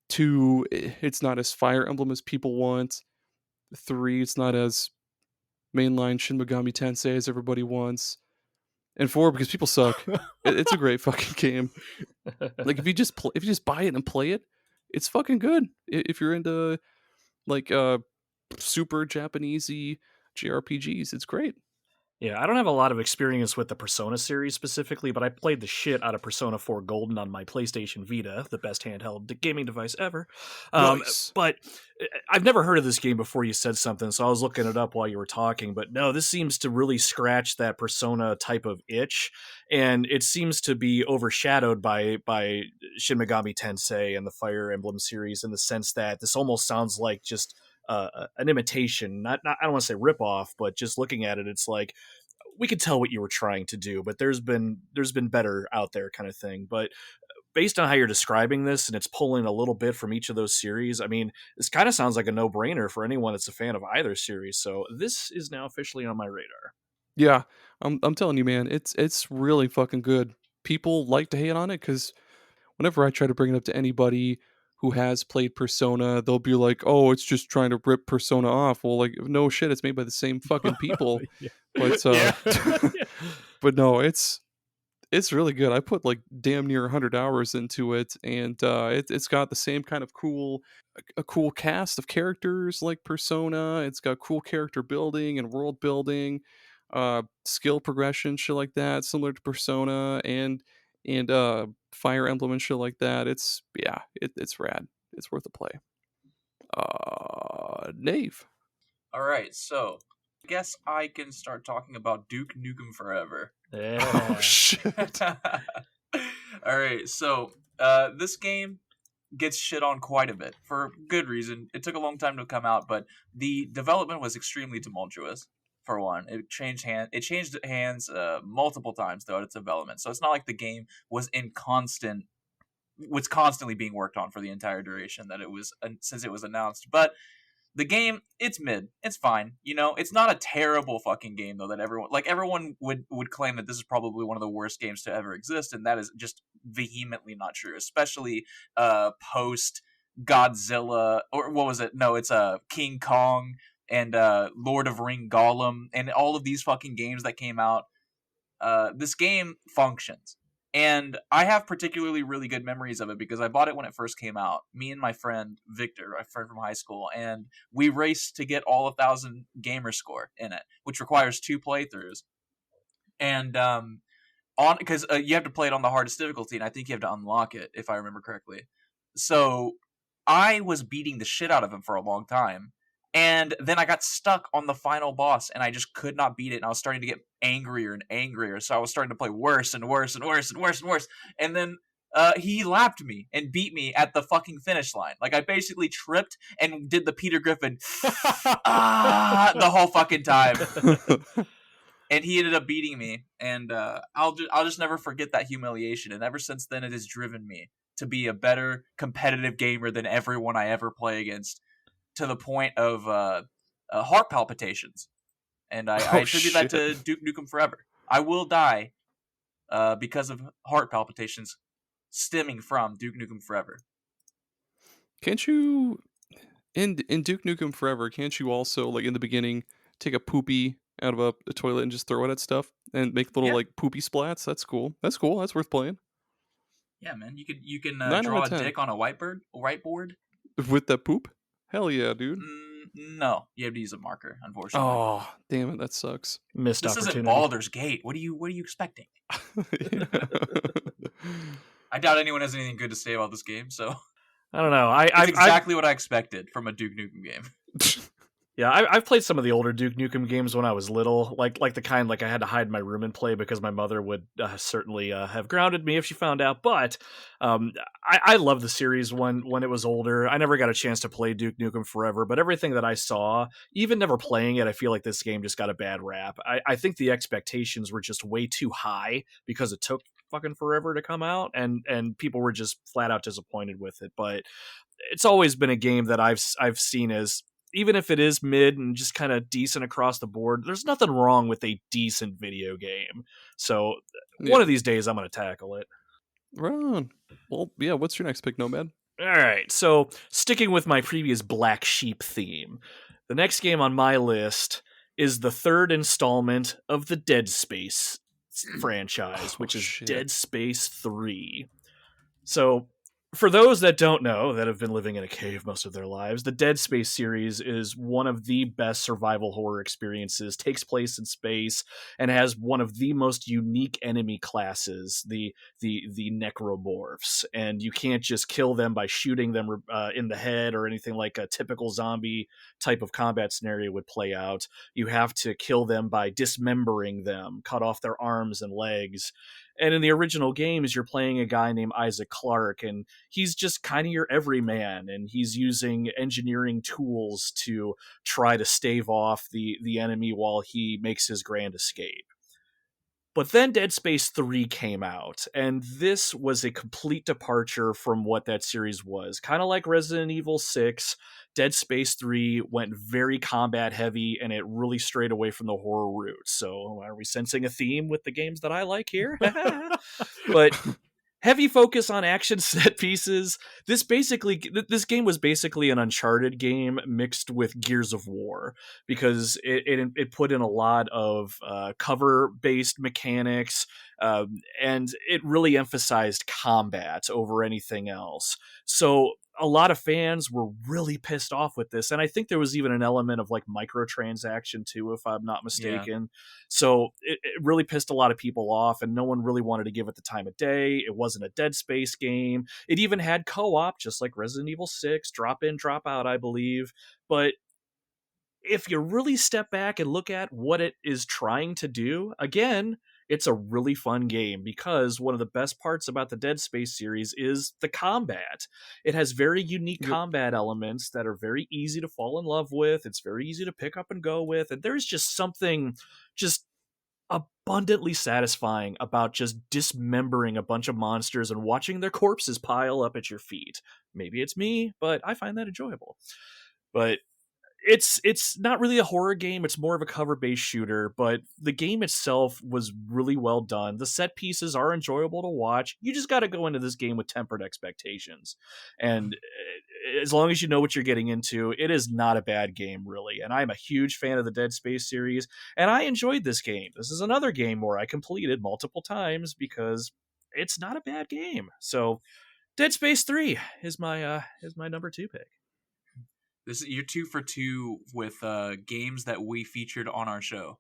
Two, it's not as Fire Emblem as people want. Three, it's not as mainline Shin Megami Tensei as everybody wants. And four, because people suck. It's a great fucking game. Like if you just buy it and play it, it's fucking good. If you're into like super Japanesey JRPGs, it's great.
Yeah, I don't have a lot of experience with the Persona series specifically, but I played the shit out of Persona 4 Golden on my PlayStation Vita, the best handheld gaming device ever.
Nice.
But I've never heard of this game before you said something, so I was looking it up while you were talking. But no, this seems to really scratch that Persona type of itch, and it seems to be overshadowed by Shin Megami Tensei and the Fire Emblem series in the sense that this almost sounds like just an imitation, not I don't want to say rip off, but just looking at it, it's like we could tell what you were trying to do, but there's been better out there kind of thing. But based on how you're describing this, and it's pulling a little bit from each of those series, I mean, this kind of sounds like a no brainer for anyone that's a fan of either series. So this is now officially on my radar.
Yeah, I'm telling you, man, it's really fucking good. People like to hate on it because whenever I try to bring it up to anybody who has played Persona, they'll be like, "Oh, it's just trying to rip Persona off." Well, like, no shit, it's made by the same fucking people.
Yeah.
But
Yeah.
but no, it's really good. I put like damn near 100 hours into it, and it's got the same kind of a cool cast of characters like Persona. It's got cool character building and world building, skill progression, shit like that, similar to Persona and Fire Emblem and shit like that. It's rad. It's worth a play. Nave.
All right, so I guess I can start talking about Duke Nukem Forever.
Oh
Yeah.
shit.
All right, so this game gets shit on quite a bit for good reason. It took a long time to come out, but the development was extremely tumultuous. For one, it changed hands multiple times throughout its development. So it's not like the game was constantly being worked on for the entire duration that it was since it was announced. But the game, it's mid. It's fine. You know, it's not a terrible fucking game though that everyone would claim that this is probably one of the worst games to ever exist, and that is just vehemently not true, especially post Godzilla, or what was it? No, it's King Kong and Lord of Ring Gollum and all of these fucking games that came out. This game functions. And I have particularly really good memories of it because I bought it when it first came out. Me and my friend Victor, my friend from high school, and we raced to get all 1,000 gamer score in it, which requires 2 playthroughs. And because you have to play it on the hardest difficulty, and I think you have to unlock it if I remember correctly. So I was beating the shit out of him for a long time. And then I got stuck on the final boss, and I just could not beat it. And I was starting to get angrier and angrier, so I was starting to play worse and worse and worse and worse and worse. And then he lapped me and beat me at the fucking finish line. Like I basically tripped and did the Peter Griffin the whole fucking time. And he ended up beating me, and I'll just never forget that humiliation. And ever since then, it has driven me to be a better competitive gamer than everyone I ever play against, to the point of heart palpitations. And I attribute that to Duke Nukem Forever. I will die because of heart palpitations stemming from Duke Nukem Forever.
Can't you in Duke Nukem Forever? Can't you also, like, in the beginning take a poopy out of a toilet and just throw it at stuff and make little like poopy splats? That's cool. That's worth playing.
Yeah, man. You can
9
draw
out
a
of 10.
dick on a whiteboard
With that poop. Hell yeah, dude.
No, you have to use a marker, unfortunately.
Oh, damn it, that sucks.
Missed
This
opportunity.
isn't Baldur's Gate. What are you expecting? I doubt anyone has anything good to say about this game, so
I don't know.
it's exactly what I expected from a Duke Nukem game.
Yeah, I've played some of the older Duke Nukem games when I was little, like the kind like I had to hide in my room and play because my mother would certainly have grounded me if she found out. But I love the series when it was older. I never got a chance to play Duke Nukem Forever, but everything that I saw, even never playing it, I feel like this game just got a bad rap. I think the expectations were just way too high because it took fucking forever to come out, and people were just flat out disappointed with it. But it's always been a game that I've seen as, even if it is mid and just kind of decent across the board, there's nothing wrong with a decent video game. So one of these days I'm going to tackle it.
Right on. Well, yeah, what's your next pick, Nomad?
All right, so sticking with my previous Black Sheep theme, the next game on my list is the third installment of the Dead Space franchise, which is Dead Space 3. So for those that don't know, that have been living in a cave most of their lives, the Dead Space series is one of the best survival horror experiences, takes place in space, and has one of the most unique enemy classes, the necromorphs. And you can't just kill them by shooting them in the head or anything like a typical zombie type of combat scenario would play out. You have to kill them by dismembering them, cut off their arms and legs. And in the original games, you're playing a guy named Isaac Clarke, and he's just kind of your everyman, and he's using engineering tools to try to stave off the enemy while he makes his grand escape. But then Dead Space 3 came out, and this was a complete departure from what that series was. Kind of like Resident Evil 6, Dead Space 3 went very combat heavy, and it really strayed away from the horror roots. So are we sensing a theme with the games that I like here? But heavy focus on action set pieces. This game was basically an Uncharted game mixed with Gears of War, because it put in a lot of cover based mechanics, and it really emphasized combat over anything else. So a lot of fans were really pissed off with this, and I think there was even an element of like microtransaction too, if I'm not mistaken. So it really pissed a lot of people off, and no one really wanted to give it the time of day. It wasn't a Dead Space game. It even had co-op, just like Resident Evil 6, drop in, drop out, I believe. But if you really step back and look at what it is trying to do, again, it's a really fun game, because one of the best parts about the Dead Space series is the combat. It has very unique combat elements that are very easy to fall in love with. It's very easy to pick up and go with. And there's just something just abundantly satisfying about just dismembering a bunch of monsters and watching their corpses pile up at your feet. Maybe it's me, but I find that enjoyable. But it's not really a horror game. It's more of a cover-based shooter, but the game itself was really well done. The set pieces are enjoyable to watch. You just got to go into this game with tempered expectations. And as long as you know what you're getting into, it is not a bad game, really. And I'm a huge fan of the Dead Space series, and I enjoyed this game. This is another game where I completed multiple times because it's not a bad game. So Dead Space 3 is my number 2 pick.
You're 2 for 2 with games that we featured on our show.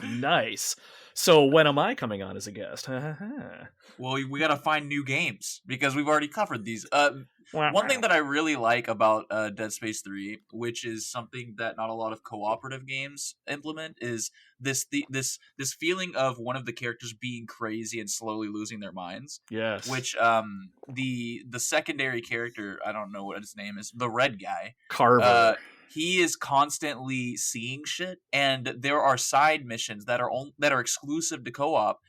Nice. So when am I coming on as a guest?
Well, we got to find new games because we've already covered these. One thing that I really like about Dead Space 3, which is something that not a lot of cooperative games implement, is this feeling of one of the characters being crazy and slowly losing their minds.
Yes.
Which the secondary character, I don't know what his name is, the red guy,
Carver.
He is constantly seeing shit, and there are side missions that are exclusive to co-op,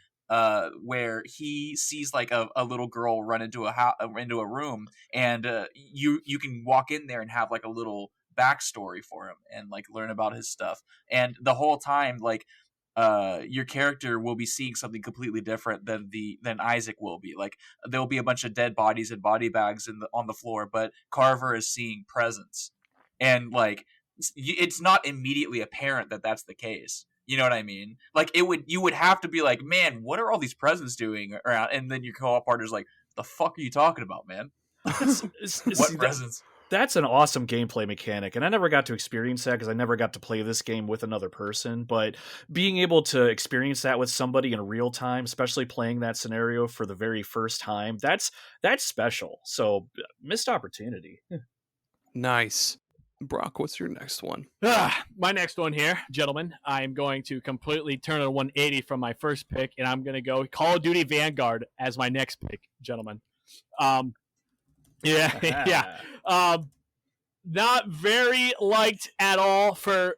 where he sees like a little girl run into a room, and you can walk in there and have like a little backstory for him and like learn about his stuff. And the whole time, like your character will be seeing something completely different than Isaac will be. Like there'll be a bunch of dead bodies and body bags on the floor, but Carver is seeing presence. And like it's not immediately apparent that that's the case. You know what I mean? Like you would have to be like, man, what are all these presents doing around? And then your co-op partner's like, the fuck are you talking about, man? What presents?
That's an awesome gameplay mechanic, and I never got to experience that because I never got to play this game with another person. But being able to experience that with somebody in real time, especially playing that scenario for the very first time, that's special. So missed opportunity.
Nice. Brock, what's your next one?
My next one here, gentlemen, I'm going to completely turn a 180 from my first pick, and I'm going to go Call of Duty Vanguard as my next pick, gentlemen. Yeah. Not very liked at all for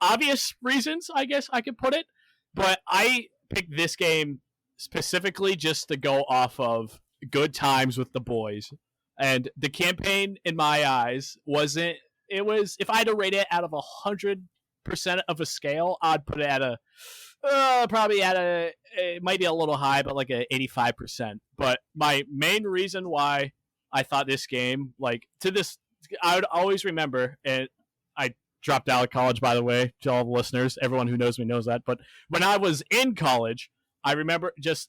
obvious reasons, I guess I could put it. But I picked this game specifically just to go off of good times with the boys. And the campaign, in my eyes, if I had to rate it out of 100% of a scale, I'd put it at it might be a little high, but like a 85%. But my main reason why I thought this game, like I would always remember, and I dropped out of college, by the way, to all the listeners, everyone who knows me knows that. But when I was in college, I remember just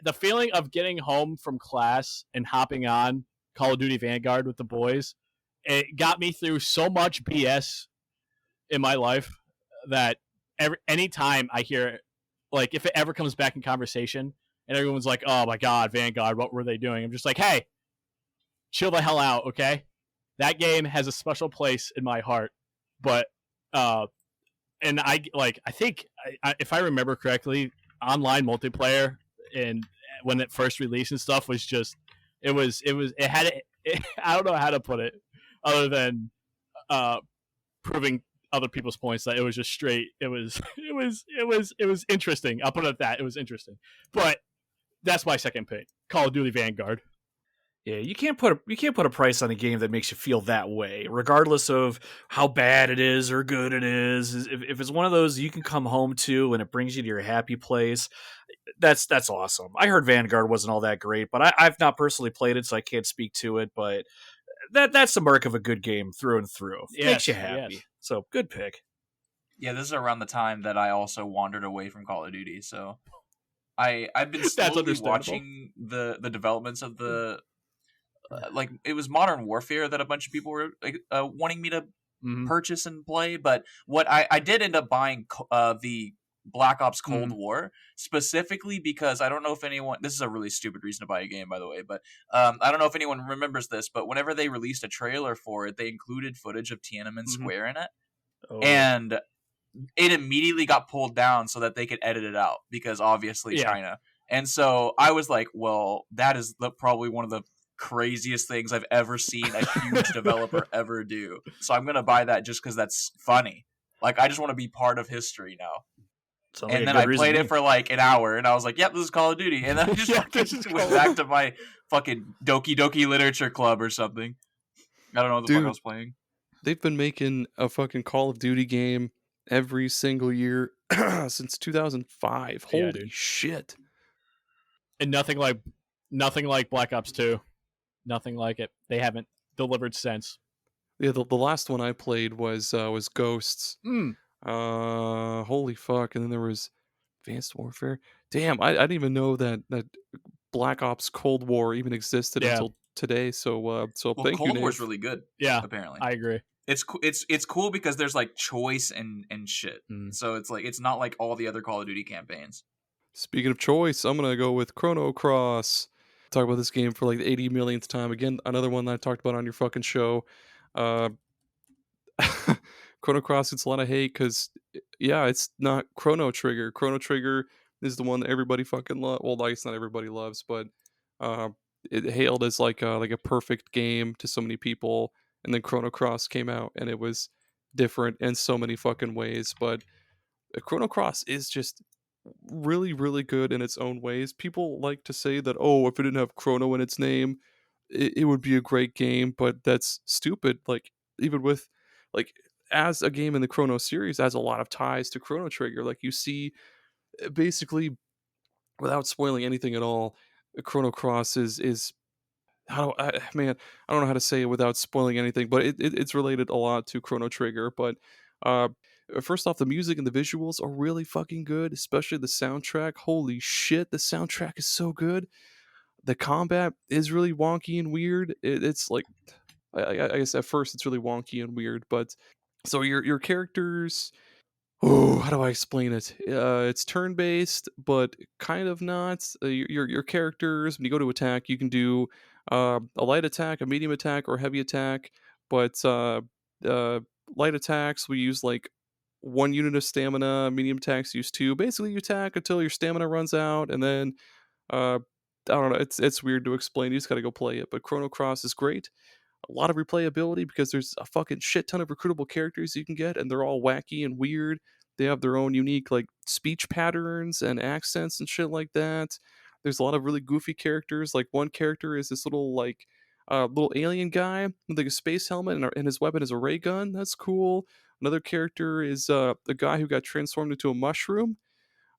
the feeling of getting home from class and hopping on Call of Duty Vanguard with the boys. It got me through so much BS in my life that anytime I hear, like, if it ever comes back in conversation and everyone's like, oh my God, Vanguard, what were they doing? I'm just like, hey, chill the hell out, okay? That game has a special place in my heart. But, and I think, if I remember correctly, online multiplayer and when it first released and stuff was just, I don't know how to put it other than proving other people's points that it was just straight. It was interesting. I'll put it at that. It was interesting. But that's my second pick, Call of Duty Vanguard.
Yeah, you can't put a price on a game that makes you feel that way, regardless of how bad it is or good it is. If it's one of those you can come home to and it brings you to your happy place, that's awesome. I heard Vanguard wasn't all that great, but I've not personally played it, so I can't speak to it. But that's the mark of a good game through and through. Makes you happy.
Yes.
So good pick.
Yeah, this is around the time that I also wandered away from Call of Duty, so I've been
That's
slowly
understandable.
watching the developments of the like it was Modern Warfare that a bunch of people were like, wanting me to
Mhm.
purchase and play, but what I did end up buying the Black Ops Cold War specifically because I don't know if anyone. This is a really stupid reason to buy a game, by the way, but I don't know if anyone remembers this. But whenever they released a trailer for it, they included footage of Tiananmen Square in it,
Oh.
and it immediately got pulled down so that they could edit it out because obviously China. And so I was like, well, that is probably one of the craziest things I've ever seen a huge developer ever do. So I'm gonna buy that just because that's funny. Like I just want to be part of history now.
Sounds like
And
a
then
good
I
reason
played
to
it
me.
for like an hour, and I was like, "Yep, this is Call of Duty." And then I just went back to my fucking Doki Doki Literature Club or something. I don't know what the fuck I was playing.
They've been making a fucking Call of Duty game every single year since 2005.
Yeah,
Holy
dude.
shit.
And nothing like Black Ops 2. Nothing like it. They haven't delivered since.
Yeah, the last one I played was Ghosts. Holy fuck. And then there was Advanced Warfare. Damn, I didn't even know that Black Ops Cold War even existed until today. So
Well,
thank you,
Cold War's
Nave.
really good.
Yeah,
Apparently,
I agree.
it's cool because there's like choice and shit. So it's like it's not like all the other Call of Duty campaigns.
Speaking of choice, I'm gonna go with Chrono Cross. Talk about this game for like the 80 millionth time. Again, another one that I talked about on your fucking show. Chrono Cross gets a lot of hate because, yeah, it's not Chrono Trigger. Chrono Trigger is the one that everybody fucking loves. Well, I guess not everybody loves, but uh, it hailed as like a perfect game to so many people. And then Chrono Cross came out, and it was different in so many fucking ways. But Chrono Cross is just really, really good in its own ways. People like to say that, oh, if it didn't have Chrono in its name, it would be a great game, but that's stupid. Like, even with, like, as a game in the Chrono series has a lot of ties to Chrono Trigger. Like, you see, basically, without spoiling anything at all, Chrono Cross is man, I don't know how to say it without spoiling anything, but it's related a lot to Chrono Trigger. But uh, first off, the music and the visuals are really fucking good, especially the soundtrack. Holy shit, the soundtrack is so good. The combat is really wonky and weird. It's like, I guess at first it's really wonky and weird, but so your characters. Oh, how do I explain it? It's turn based, but kind of not. Your characters, when you go to attack, you can do a light attack, a medium attack, or a heavy attack. But uh, light attacks, we use like 1 unit of stamina. Medium attacks use two. Basically, you attack until your stamina runs out, and then I don't know. It's weird to explain. You just gotta go play it. But Chrono Cross is great. A lot of replayability because there's a fucking shit ton of recruitable characters you can get, and they're all wacky and weird. They have their own unique like speech patterns and accents and shit like that. There's a lot of really goofy characters. Like one character is this little alien guy with like a space helmet, and his weapon is a ray gun. That's cool. Another character is the guy who got transformed into a mushroom.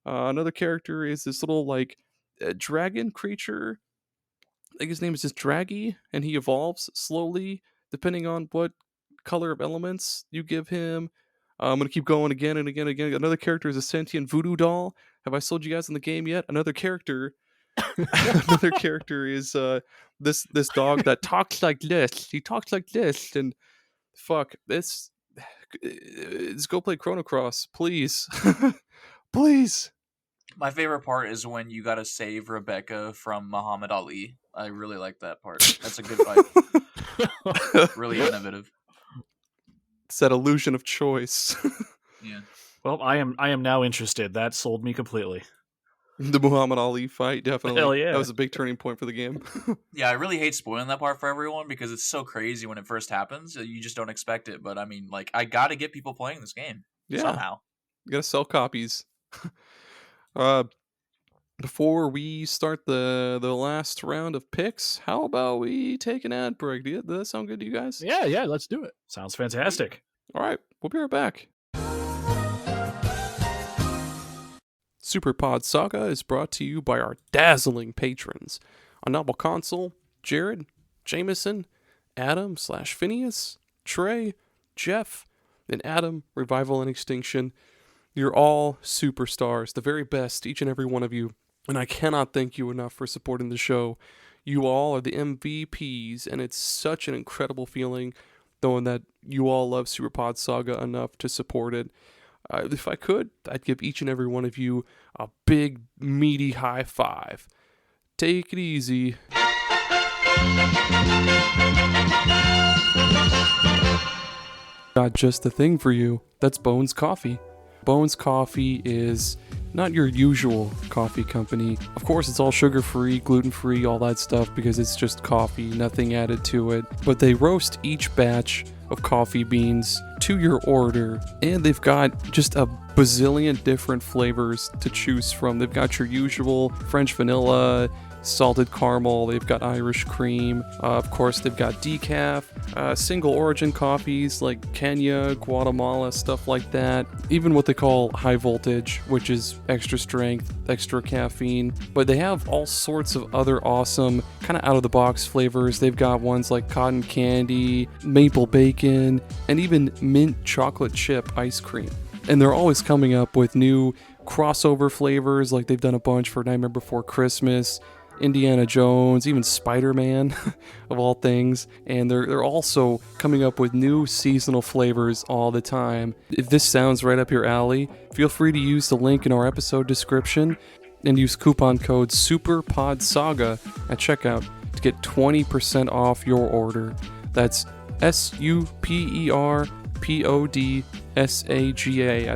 Another character is this little like dragon creature. I think his name is just Draggy, and he evolves slowly depending on what color of elements you give him. I'm gonna keep going again and again and again. Another character is a sentient voodoo doll. Have I sold you guys in the game yet? Another character, another character is this dog that talks like this. He talks like this, and fuck this. Let's go play Chrono Cross, please, please.
My favorite part is when you gotta save Rebecca from Muhammad Ali. I really like that part. That's a good fight. Really innovative.
It's that illusion of choice.
Yeah.
Well, I am now interested. That sold me completely.
The Muhammad Ali fight, definitely.
Hell yeah.
That was a big turning point for the game.
Yeah, I really hate spoiling that part for everyone because it's so crazy when it first happens. You just don't expect it. But I mean, like, I gotta get people playing this game
Yeah.
somehow.
You gotta sell copies. uh, Before we start the last round of picks, how about we take an ad break? Does that sound good to you guys?
Yeah, let's do it.
Sounds fantastic.
All right, we'll be right back. SuperPod Saga is brought to you by our dazzling patrons. On Novel Console, Jared, Jameson, Adam/Phineas, Trey, Jeff, and Adam, Revival and Extinction. You're all superstars, the very best, each and every one of you. And I cannot thank you enough for supporting the show. You all are the MVPs, and it's such an incredible feeling knowing that you all love SuperPod Saga enough to support it. If I could, I'd give each and every one of you a big, meaty high five. Take it easy. Got just the thing for you. That's Bones Coffee. Bones Coffee is not your usual coffee company. Of course, it's all sugar-free, gluten-free, all that stuff because it's just coffee, nothing added to it. But they roast each batch of coffee beans to your order, and they've got just a bazillion different flavors to choose from. They've got your usual French vanilla, salted caramel, they've got Irish cream, of course they've got decaf, single origin coffees like Kenya, Guatemala, stuff like that, even what they call high voltage, which is extra strength, extra caffeine, but they have all sorts of other awesome kind of out of the box flavors. They've got ones like cotton candy, maple bacon, and even mint chocolate chip ice cream. And they're always coming up with new crossover flavors, like they've done a bunch for Nightmare Before Christmas, Indiana Jones, even Spider-Man, of all things. And they're also coming up with new seasonal flavors all the time. If this sounds right up your alley, feel free to use the link in our episode description and use coupon code SuperPodSaga at checkout to get 20% off your order. That's SuperPodSaga at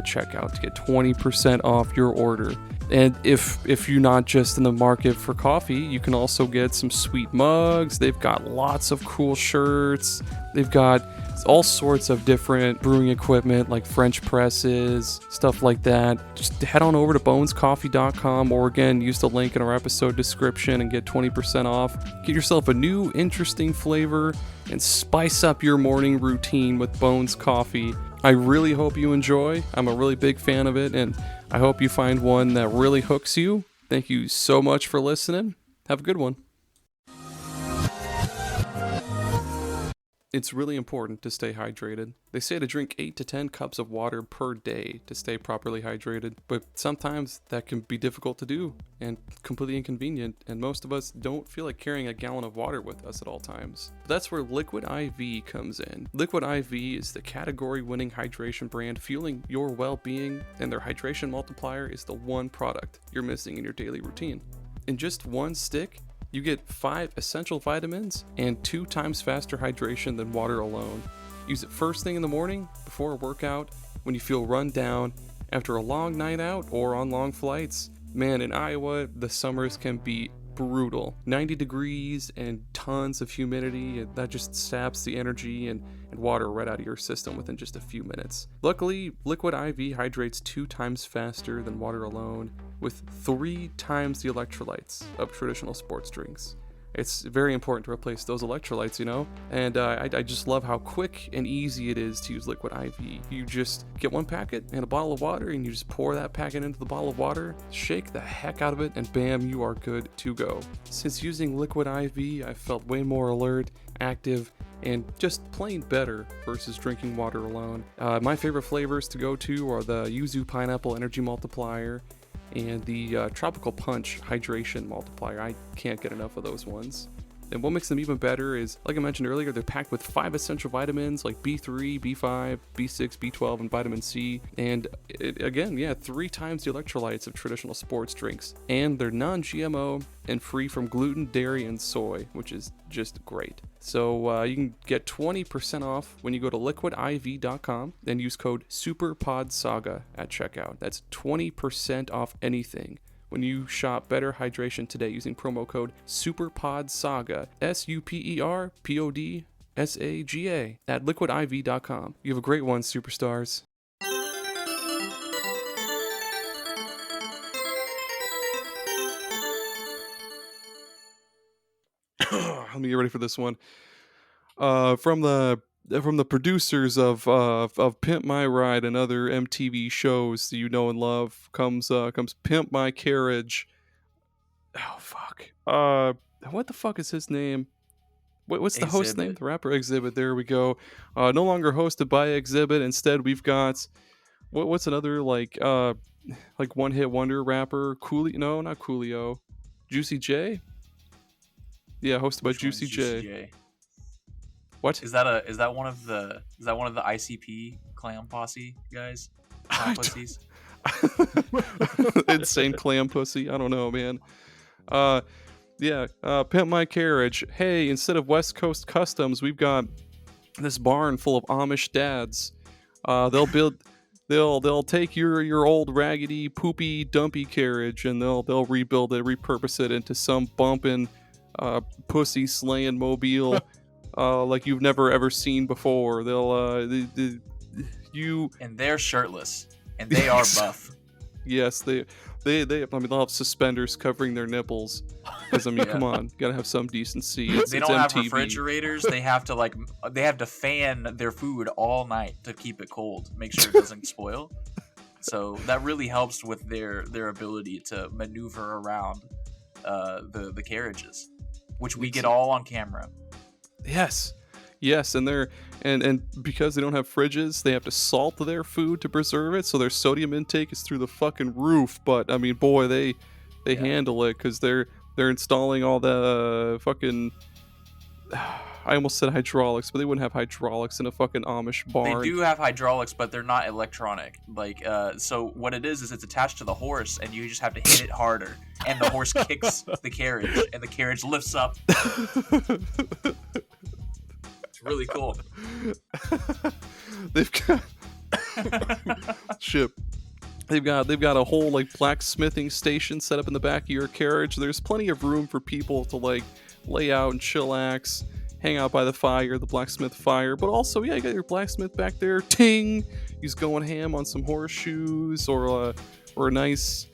checkout to get 20% off your order. And if you're not just in the market for coffee, you can also get some sweet mugs. They've got lots of cool shirts. They've got all sorts of different brewing equipment like French presses, stuff like that. Just head on over to bonescoffee.com, or again, use the link in our episode description and get 20% off. Get yourself a new interesting flavor and spice up your morning routine with Bones Coffee. I really hope you enjoy. I'm a really big fan of it, and I hope you find one that really hooks you. Thank you so much for listening. Have a good one. It's really important to stay hydrated. They say to drink 8 to 10 cups of water per day to stay properly hydrated, but sometimes that can be difficult to do and completely inconvenient, and most of us don't feel like carrying a gallon of water with us at all times. But that's where Liquid IV comes in. Liquid IV is the category-winning hydration brand fueling your well-being, and their hydration multiplier is the one product you're missing in your daily routine. In just one stick, you get 5 essential vitamins and 2 times faster hydration than water alone. Use it first thing in the morning, before a workout, when you feel run down, after a long night out, or on long flights. Man, in Iowa, the summers can be brutal. 90 degrees and tons of humidity, and that just saps the energy and water right out of your system within just a few minutes. Luckily, Liquid IV hydrates 2 times faster than water alone, with 3 times the electrolytes of traditional sports drinks. It's very important to replace those electrolytes, you know? And I just love how quick and easy it is to use Liquid IV. You just get one packet and a bottle of water, and you just pour that packet into the bottle of water, shake the heck out of it, and bam, you are good to go. Since using Liquid IV, I've felt way more alert, active, and just plain better versus drinking water alone. My favorite flavors to go to are the Yuzu Pineapple Energy Multiplier and the Tropical Punch Hydration Multiplier. I can't get enough of those ones. And what makes them even better is, like I mentioned earlier, they're packed with 5 essential vitamins like B3, B5, B6, B12, and vitamin C. And again, 3 times the electrolytes of traditional sports drinks. And they're non-GMO and free from gluten, dairy, and soy, which is just great. So you can get 20% off when you go to liquidiv.com and use code SuperPodSaga at checkout. That's 20% off anything when you shop Better Hydration today using promo code SuperPodSaga, SuperPodSaga at liquidiv.com. You have a great one, superstars. let me get ready for this one. From the producers of Pimp My Ride and other MTV shows that you know and love comes Pimp My Carriage. Oh fuck. What the fuck is his name? What's the host name?
Exhibit.
The rapper Exhibit. There we go. No longer hosted by Exhibit. Instead, we've got what's another like one hit wonder rapper? Coolio? No, not Coolio. Juicy J. Yeah, hosted by
Which one's
Juicy J.
J?
What?
Is that one of the ICP clam posse guys? Clam pussies?
Insane clam pussy. I don't know, man. Pimp My Carriage. Hey, instead of West Coast Customs, we've got this barn full of Amish dads. They'll take your old raggedy, poopy, dumpy carriage and they'll rebuild it, repurpose it into some bumping, pussy slaying mobile, like you've never ever seen before.
And they're shirtless, and they are buff.
Yes, they they'll have suspenders covering their nipples. Because I mean, come on, you gotta have some decency.
They don't have
MTV.
refrigerators. They have to fan their food all night to keep it cold, make sure it doesn't spoil. So that really helps with their ability to maneuver around the carriages, which we get all on camera.
Yes, and and because they don't have fridges, they have to salt their food to preserve it, so their sodium intake is through the fucking roof. But I mean, boy, they handle it because they're installing all the fucking. I almost said hydraulics, but they wouldn't have hydraulics in a fucking Amish barn.
They do have hydraulics, but they're not electronic. So what it is it's attached to the horse, and you just have to hit it harder, and the horse kicks the carriage, and the carriage lifts up. It's really cool.
They've got shit. They've got a whole like blacksmithing station set up in the back of your carriage. There's plenty of room for people to like lay out and chillax, hang out by the fire, the blacksmith fire. But also, yeah, you got your blacksmith back there. Ting! He's going ham on some horseshoes or a nice.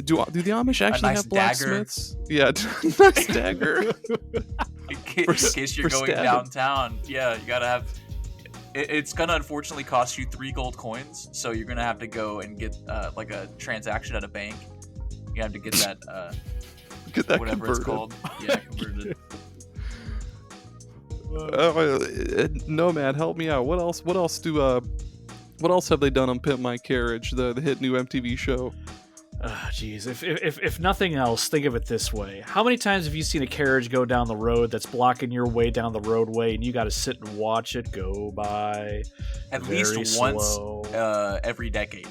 Do the Amish actually
nice
have blacksmiths?
Dagger.
Yeah, nice dagger.
In case you're going downtown, yeah, you gotta have. It's gonna unfortunately cost you 3 gold coins, so you're gonna have to go and get like a transaction at a bank. You have to get that.
Get that
whatever
converted.
It's called. Yeah, converted.
Nomad, help me out. What else have they done on Pimp My Carriage, the hit new MTV show?
Jeez, if nothing else, think of it this way. How many times have you seen a carriage go down the road that's blocking your way down the roadway and you gotta sit and watch it go by?
At
very
least
slow.
once every decade.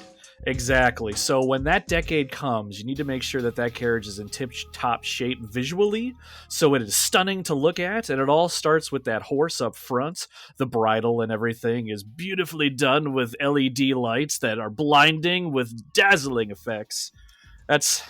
Exactly. So when that decade comes, you need to make sure that carriage is in tip-top shape visually, so it is stunning to look at, and it all starts with that horse up front. The bridle and everything is beautifully done with LED lights that are blinding with dazzling effects. That's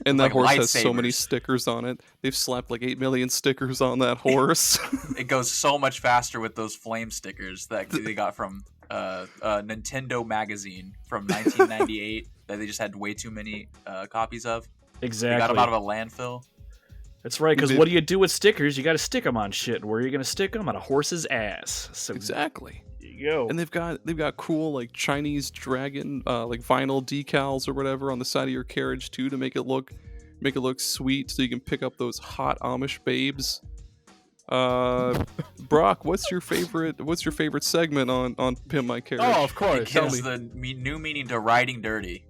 And that
Like
horse has so many
lightsabers.
stickers on it. They've slapped like 8 million stickers on that horse.
It goes so much faster with those flame stickers that they got from Nintendo magazine from 1998 that they just had way too many copies of.
exactly.
They got them out of a landfill.
That's right, because what do you do with stickers? You got to stick them on shit. Where are you going to stick them? On a horse's ass. So
Exactly.
there you go.
And they've got cool like Chinese dragon like vinyl decals or whatever on the side of your carriage too to make it look sweet so you can pick up those hot Amish babes. Brock, what's your favorite segment on Pimp My Carriage?
Oh, of course.
It gives the new meaning to riding dirty.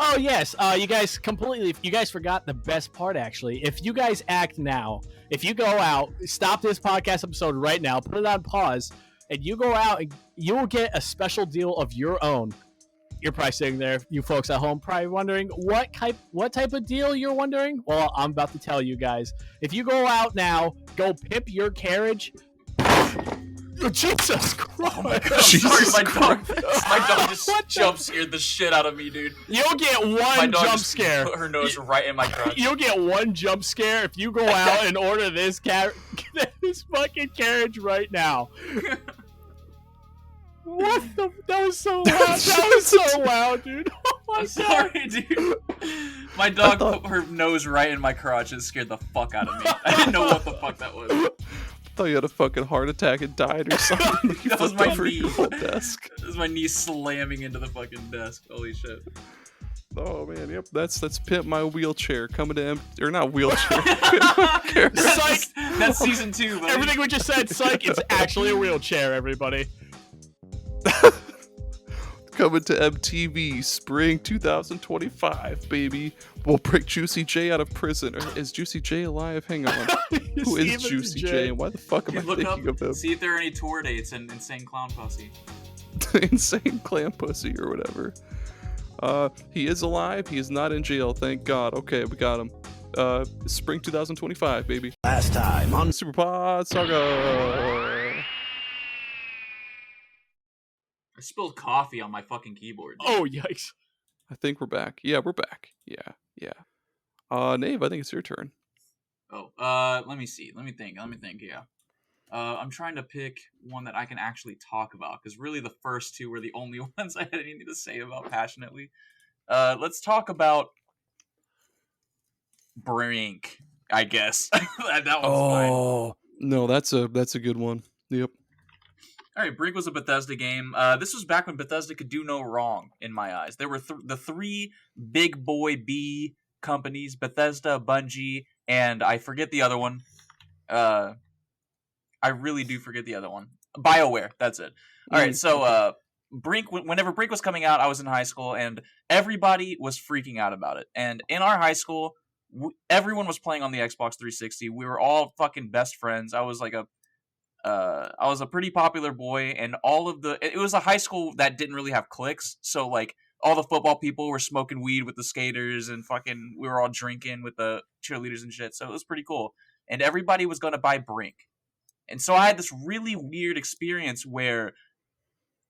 Oh yes, you guys forgot the best part actually. If you guys act now, if you go out, stop this podcast episode right now, put it on pause, and you go out and you will get a special deal of your own. You're probably sitting there, you folks at home, probably wondering what type of deal you're wondering. Well, I'm about to tell you guys. If you go out now, go pimp your carriage. Jesus Christ!
Oh my god!
Jesus
Sorry, my dog
What
just jump scared the shit out of me, dude.
You'll get
My
one
dog
jump
just
scare.
put her nose right in my crotch.
You'll get one jump scare if you go out and order this this fucking carriage right now. What the? That was so loud. That was so loud, dude. Oh my
I'm
god.
sorry, dude. My dog put her nose right in my crotch and scared the fuck out of me. I didn't know what the fuck that was.
I thought you had a fucking heart attack and died or something.
That was my knee.
Your whole desk.
That was my knee slamming into the fucking desk. Holy shit.
Oh man, yep. That's Pimp My Wheelchair coming to or not wheelchair.
Psych!
That's season 2, buddy.
Everything we just said, psych, it's actually a wheelchair, everybody.
Coming to MTV spring 2025, baby. We'll break Juicy J out of prison. Or is Juicy J alive? Hang on. Who is Juicy J and why the fuck am I thinking of him?
See if there are any tour dates in Insane Clown Posse.
Insane Clown Pussy or whatever. He is alive. He is not in jail. Thank God. Okay, we got him. Spring 2025, baby.
Last time on
SuperPod Saga.
I spilled coffee on my fucking keyboard.
Oh, yikes.
I think we're back. Yeah, we're back. Yeah. Nave, I think it's your turn.
Oh, let me see. Let me think. Yeah. I'm trying to pick one that I can actually talk about, because really the first two were the only ones I had anything to say about passionately. Let's talk about Brink, I guess. that one's fine.
No, that's a good one. Yep.
All right, Brink was a Bethesda game. This was back when Bethesda could do no wrong, in my eyes. There were the three big boy B companies, Bethesda, Bungie, and I forget the other one. I really do forget the other one. BioWare, that's it. All right, so Brink, whenever Brink was coming out, I was in high school, and everybody was freaking out about it. And in our high school, everyone was playing on the Xbox 360. We were all fucking best friends. I was a pretty popular boy, and it was a high school that didn't really have cliques, so like all the football people were smoking weed with the skaters, and fucking we were all drinking with the cheerleaders and shit, so it was pretty cool. And everybody was going to buy Brink. And so I had this really weird experience where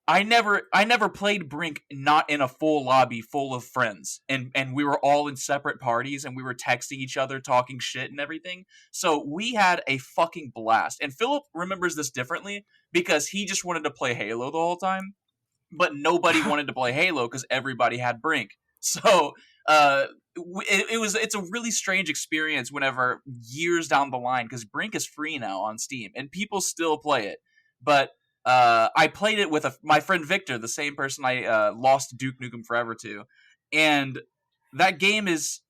I never played Brink not in a full lobby full of friends, and we were all in separate parties, and we were texting each other, talking shit and everything. So we had a fucking blast. And Philip remembers this differently because he just wanted to play Halo the whole time, but nobody wanted to play Halo because everybody had Brink. So it's a really strange experience whenever years down the line, because Brink is free now on Steam and people still play it, but I played it with my friend Victor, the same person I lost Duke Nukem Forever to, and that game is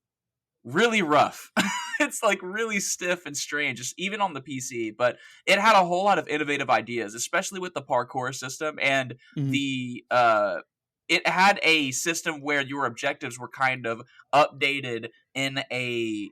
really rough. It's like really stiff and strange, just even on the PC, but it had a whole lot of innovative ideas, especially with the parkour system, and it had a system where your objectives were kind of updated in a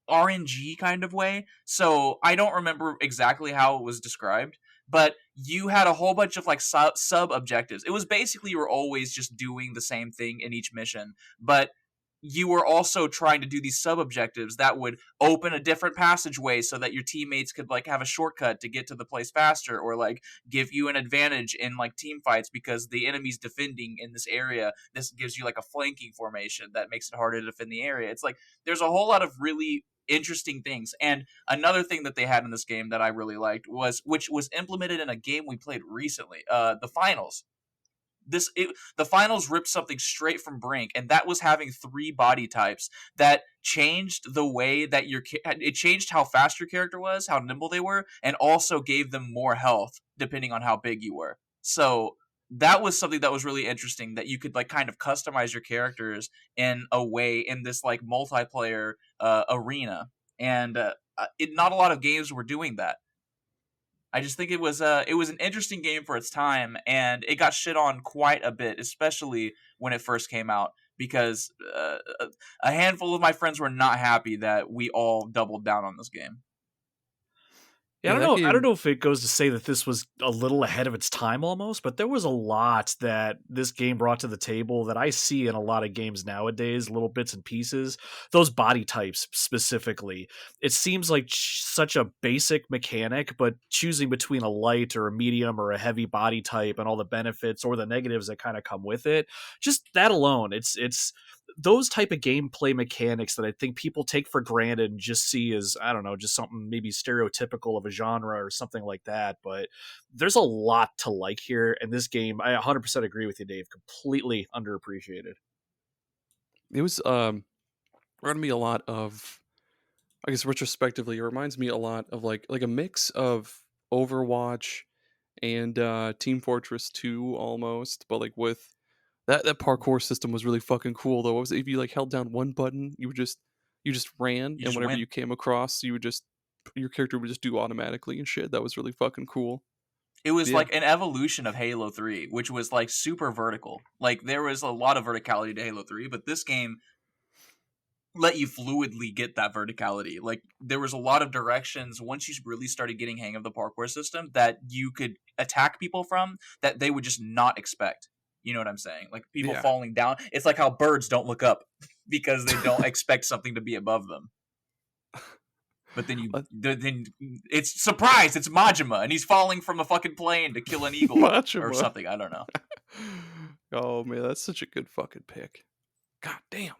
RNG kind of way. So I don't remember exactly how it was described, but you had a whole bunch of like sub objectives. It was basically you were always just doing the same thing in each mission, but you were also trying to do these sub objectives that would open a different passageway so that your teammates could like have a shortcut to get to the place faster, or like give you an advantage in like team fights because the enemy's defending in this area. This gives you like a flanking formation that makes it harder to defend the area. It's like there's a whole lot of really interesting things. And another thing that they had in this game that I really liked which was implemented in a game we played recently, the finals. The finals ripped something straight from Brink, and that was having 3 body types that changed the way that it changed how fast your character was, how nimble they were, and also gave them more health depending on how big you were. So that was something that was really interesting, that you could like kind of customize your characters in a way in this like multiplayer arena, and not a lot of games were doing that. I just think it was an interesting game for its time, and it got shit on quite a bit, especially when it first came out, because a handful of my friends were not happy that we all doubled down on this game.
Yeah, I don't know if it goes to say that this was a little ahead of its time almost, but there was a lot that this game brought to the table that I see in a lot of games nowadays, little bits and pieces. Those body types specifically. It seems like such a basic mechanic, but choosing between a light or a medium or a heavy body type and all the benefits or the negatives that kind of come with it, just that alone, it's those type of gameplay mechanics that I think people take for granted and just see as, I don't know, just something maybe stereotypical of a genre or something like that. But there's a lot to like here. And this game, I 100% agree with you, Dave, completely underappreciated.
It was reminded me a lot of, I guess retrospectively, it reminds me a lot of like a mix of Overwatch and Team Fortress 2 almost, but like with that parkour system was really fucking cool though. What was it? If you like held down one button, you just ran,
You
and
just
whenever
win.
you came across, you would just your character would just do automatically and shit. That was really fucking cool.
It was
Yeah.
like an evolution of Halo 3, which was like super vertical. Like there was a lot of verticality to Halo 3, but this game let you fluidly get that verticality. Like there was a lot of directions once you really started getting hang of the parkour system that you could attack people from that they would just not expect. You know what I'm saying? Like people
Yeah.
falling down. It's like how birds don't look up because they don't expect something to be above them. But then it's surprise, it's Majima, and he's falling from a fucking plane to kill an eagle or
Majima.
something. I don't know.
Oh man, that's such a good fucking pick. God damn.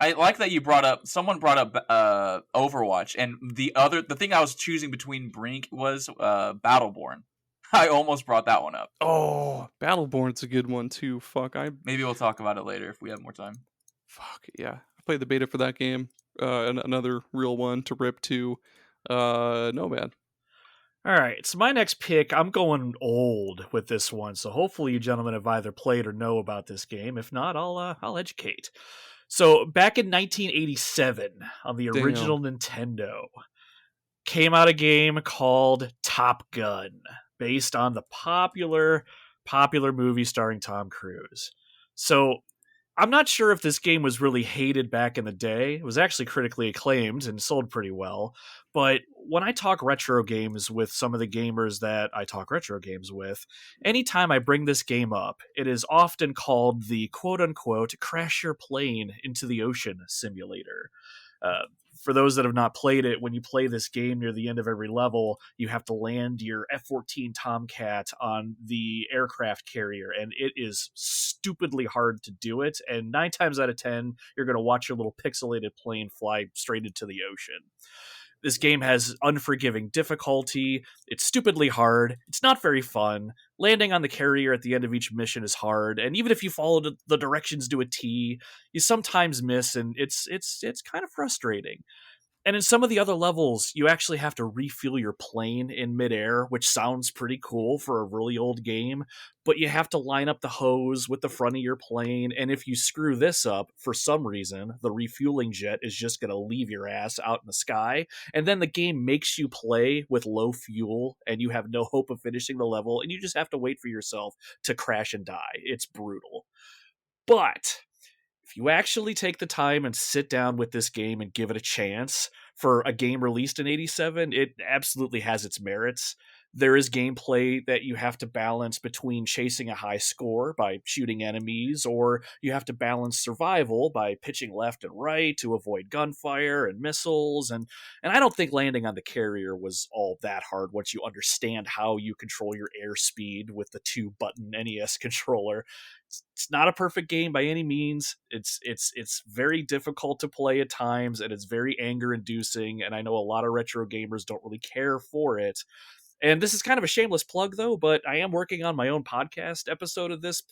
I like that someone brought up Overwatch, and the thing I was choosing between Brink was Battleborn. I almost brought that one up.
Oh, Battleborn's a good one too.
Maybe we'll talk about it later if we have more time.
Fuck yeah. I played the beta for that game. And another real one to rip to. Nomad.
All right, so my next pick, I'm going old with this one. So hopefully you gentlemen have either played or know about this game. If not, I'll educate. So back in 1987 on the
Damn.
original Nintendo, came out a game called Top Gun, based on the popular movie starring Tom Cruise. So I'm not sure if this game was really hated back in the day. It was actually critically acclaimed and sold pretty well. But when I talk retro games with some of the gamers that I talk retro games with, anytime I bring this game up, it is often called the quote-unquote crash your plane into the ocean simulator. For those that have not played it, when you play this game near the end of every level, you have to land your F-14 Tomcat on the aircraft carrier, and it is stupidly hard to do it. And 9 times out of 10, you're going to watch your little pixelated plane fly straight into the ocean. This game has unforgiving difficulty. It's stupidly hard. It's not very fun. Landing on the carrier at the end of each mission is hard, and even if you follow the directions to a T, you sometimes miss, and it's kind of frustrating. And in some of the other levels, you actually have to refuel your plane in midair, which sounds pretty cool for a really old game, but you have to line up the hose with the front of your plane, and if you screw this up, for some reason, the refueling jet is just going to leave your ass out in the sky, and then the game makes you play with low fuel, and you have no hope of finishing the level, and you just have to wait for yourself to crash and die. It's brutal. But if you actually take the time and sit down with this game and give it a chance, for a game released in 87, it absolutely has its merits. There is gameplay that you have to balance between chasing a high score by shooting enemies, or you have to balance survival by pitching left and right to avoid gunfire and missiles. And I don't think landing on the carrier was all that hard once you understand how you control your airspeed with the 2-button NES controller. It's not a perfect game by any means. It's very difficult to play at times, and it's very anger inducing, and I know a lot of retro gamers don't really care for it. And this is kind of a shameless plug though, but I am working on my own podcast episode of this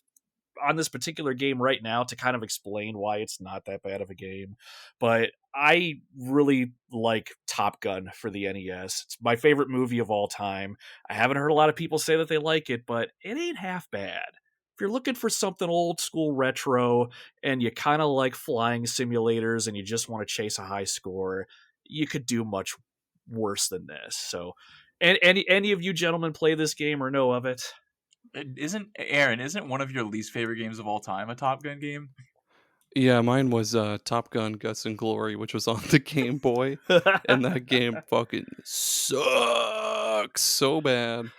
on this particular game right now to kind of explain why it's not that bad of a game. But I really like Top Gun for the NES. It's my favorite movie of all time. I haven't heard a lot of people say that they like it, but it ain't half bad. If you're looking for something old school retro and you kind of like flying simulators and you just want to chase a high score, you could do much worse than this. So, and any of you gentlemen play this game or know of it?
Isn't one of your least favorite games of all time a Top Gun game?
Yeah, mine was Top Gun Guts and Glory, which was on the Game Boy, and that game fucking sucks so bad.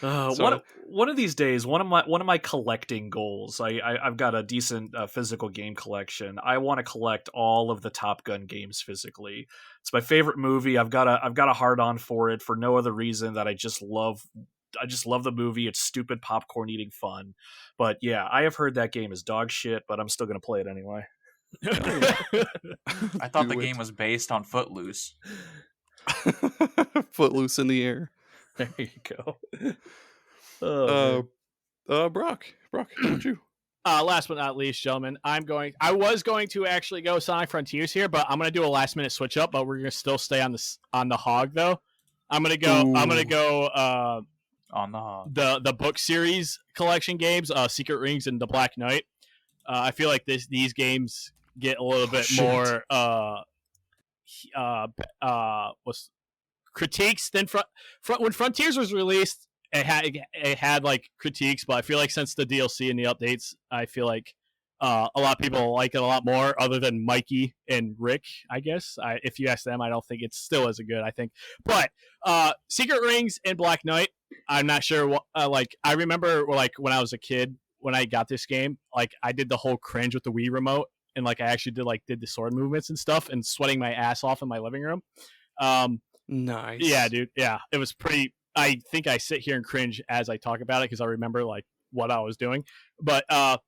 So
One of these days, one of my collecting goals. I've got a decent physical game collection. I want to collect all of the Top Gun games physically. It's my favorite movie. I've got a hard on for it for no other reason that I just love the movie. It's stupid popcorn eating fun. But yeah, I have heard that game is dog shit, but I'm still gonna play it anyway.
I thought the game was based on Footloose.
Footloose in the air.
There you go. Oh,
Brock, how about you?
last but not least, gentlemen, I was going to actually go Sonic Frontiers here, but I'm gonna do a last minute switch up. But we're gonna still stay on the hog though. I'm gonna go
On the hog.
the book series collection games, Secret Rings and the Black Knight. I feel like these games get a little bit more was critiques than when Frontiers was released. It had like critiques, but I feel like since the DLC and the updates, I feel like a lot of people like it a lot more. Other than Mikey and Rick, I guess. If you ask them, I don't think it's still as good. I think, but Secret Rings and Black Knight, I'm not sure. What, like I remember, like when I was a kid, when I got this game, like I did the whole cringe with the Wii remote, and like I actually did the sword movements and stuff, and sweating my ass off in my living room.
Nice.
Yeah, dude. Yeah, it was pretty. I think I sit here and cringe as I talk about it because I remember like what I was doing. But I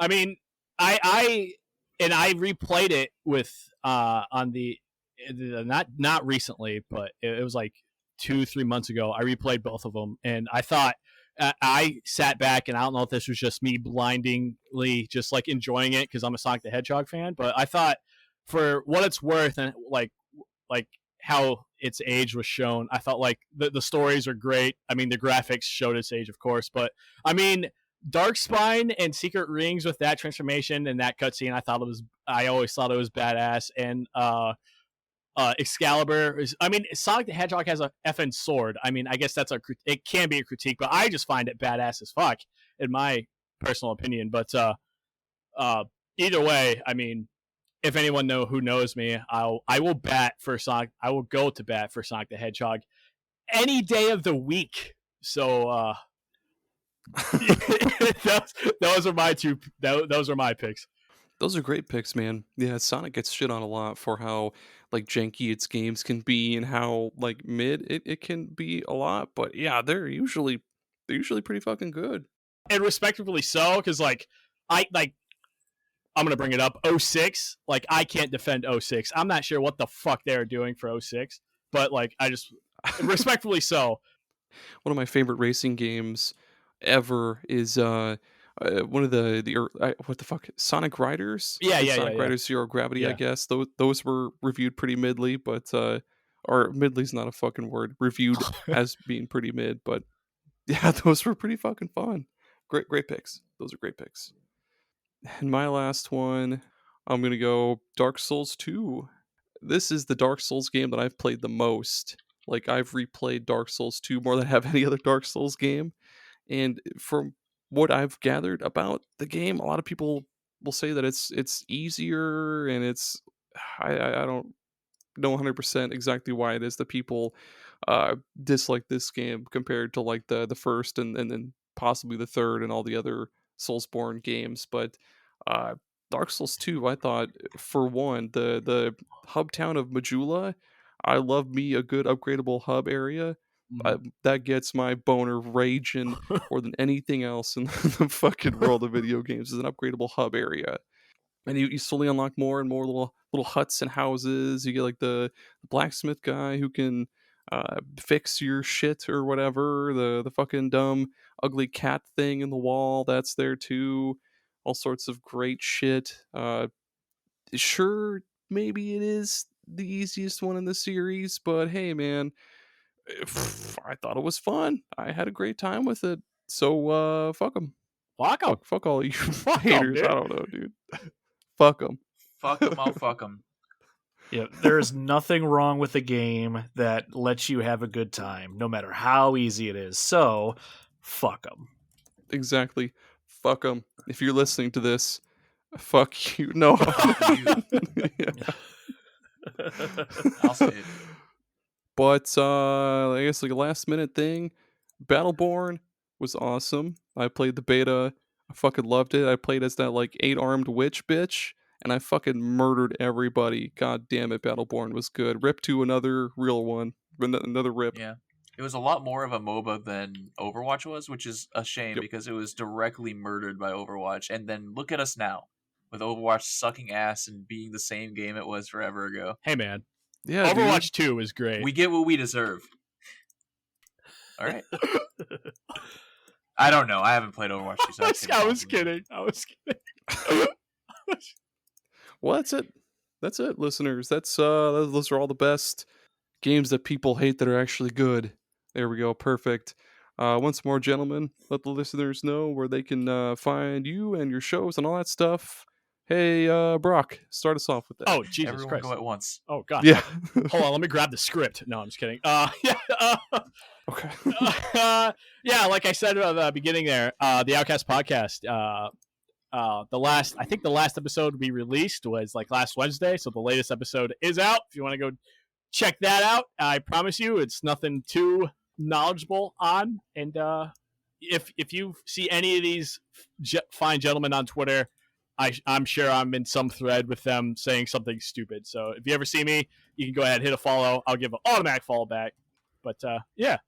mean, I replayed it with on the not recently, but it was like 2-3 months ago. I replayed both of them, and I thought I sat back, and I don't know if this was just me blindingly just like enjoying it because I'm a Sonic the Hedgehog fan, but I thought for what it's worth and like how its age was shown, I felt like the stories are great. I mean, the graphics showed its age, of course, but I mean, Darkspine and Secret Rings with that transformation and that cutscene, I always thought it was badass. And Excalibur is, I mean, Sonic the Hedgehog has a effing sword. I mean, I guess it can be a critique, but I just find it badass as fuck in my personal opinion. But either way, I mean, if anyone who knows me, I will bat for Sonic. I will go to bat for Sonic the Hedgehog any day of the week. So those are my two. Those are my picks.
Those are great picks, man. Yeah, Sonic gets shit on a lot for how like janky its games can be and how like mid it can be a lot. But yeah, they're usually pretty fucking good.
And respectively so, because like I'm gonna bring it up. 06, like I can't defend 06. I'm not sure what the fuck they are doing for 06, but like I just respectfully so.
One of my favorite racing games ever is one of what the fuck, Sonic Riders? Sonic Riders Zero Gravity, I guess. Those were reviewed pretty midly, but or midly's not a fucking word. Reviewed as being pretty mid, but yeah, those were pretty fucking fun. Great picks. Those are great picks. And my last one, I'm gonna go Dark Souls 2. This is the Dark Souls game that I've played the most. Like I've replayed Dark Souls 2 more than I have any other Dark Souls game. And from what I've gathered about the game, a lot of people will say that it's easier and it's I don't know 100% exactly why it is that people dislike this game compared to like the first and then possibly the third and all the other Soulsborne games. But uh, Dark Souls 2, I thought, for one, the hub town of Majula, I love me a good upgradable hub area. That gets my boner raging more than anything else in the fucking world of video games is an upgradable hub area. And you slowly unlock more and more little huts and houses. You get like the blacksmith guy who can fix your shit or whatever. The fucking dumb ugly cat thing in the wall, that's there too. All sorts of great shit. Sure, maybe it is the easiest one in the series, but hey, man, I thought it was fun. I had a great time with it. So fuck them. Fuck all you haters. I don't know, dude. Fuck them.
Fuck them, I'll fuck them.
Yeah, there is nothing wrong with a game that lets you have a good time, no matter how easy it is. So, fuck them.
Exactly. Fuck them. If you're listening to this, fuck you. No.
I'll say it.
But I guess like a last minute thing, Battleborn was awesome. I played the beta. I fucking loved it. I played as that like 8-armed witch bitch, and I fucking murdered everybody. God damn it, Battleborn was good. Rip to another real one. Another rip.
Yeah. It was a lot more of a MOBA than Overwatch was, which is a shame because it was directly murdered by Overwatch. And then look at us now, with Overwatch sucking ass and being the same game it was forever ago.
Hey, man.
Yeah,
Overwatch 2 is great.
We get what we deserve. All right. I don't know. I haven't played Overwatch 2. So
I was kidding.
Well, that's it. That's it, listeners. Those are all the best games that people hate that are actually good. There we go. Perfect. Once more, gentlemen, let the listeners know where they can find you and your shows and all that stuff. Hey, Brock, start us off with that.
Oh, Jesus
Everyone
Christ.
go at once.
Oh, God.
Yeah.
Hold on, let me grab the script. No, I'm just kidding.
Okay.
Yeah, like I said at the beginning there, the Outcast podcast, I think the last episode we released was like last Wednesday, so the latest episode is out. If you want to go check that out, I promise you it's nothing too knowledgeable on. And if you see any of these fine gentlemen on Twitter, I'm sure I'm in some thread with them saying something stupid. So if you ever see me, you can go ahead, hit a follow. I'll give an automatic follow back. But yeah.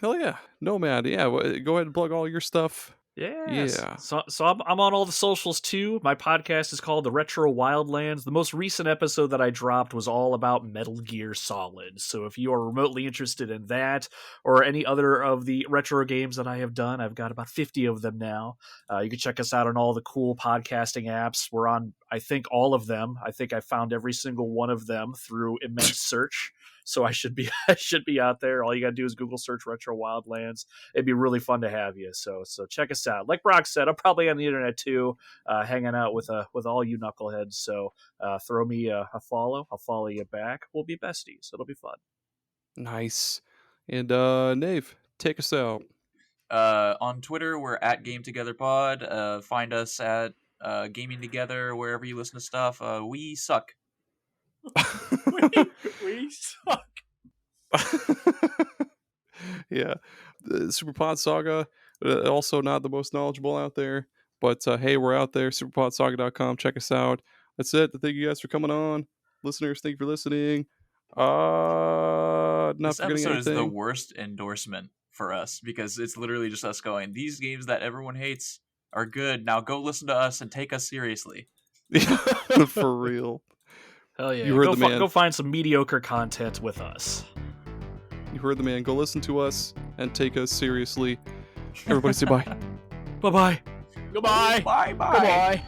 Hell yeah. Nomad. Yeah. Go ahead and plug all your stuff.
Yes.
Yeah.
So I'm on all the socials too. My podcast is called The Retro Wildlands. The most recent episode that I dropped was all about Metal Gear Solid. So if you are remotely interested in that or any other of the retro games that I have done, I've got about 50 of them now. You can check us out on all the cool podcasting apps. We're on, I think, all of them. I think I found every single one of them through immense search. So I should be out there. All you gotta do is Google search Retro Wildlands. It'd be really fun to have you. So check us out. Like Brock said, I'm probably on the internet too, hanging out with all you knuckleheads. So throw me a follow. I'll follow you back. We'll be besties. It'll be fun.
Nice. And Nave, take us out.
On Twitter, we're at Game Together Pod. Find us at Gaming Together wherever you listen to stuff. We suck.
We suck.
Yeah. The SuperPod Saga, also not the most knowledgeable out there, but hey, we're out there. SuperPodSaga.com. Check us out. That's it. Thank you guys for coming on. Listeners, thank you for listening. Not
This
forgetting
episode is
anything.
the worst endorsement for us because it's literally just us going, these games that everyone hates are good. Now go listen to us and take us seriously.
For real.
Hell yeah.
You heard the man.
Go find some mediocre content with us.
You heard the man. Go listen to us and take us seriously. Everybody say bye.
Bye-bye.
Goodbye.
Bye.
Goodbye.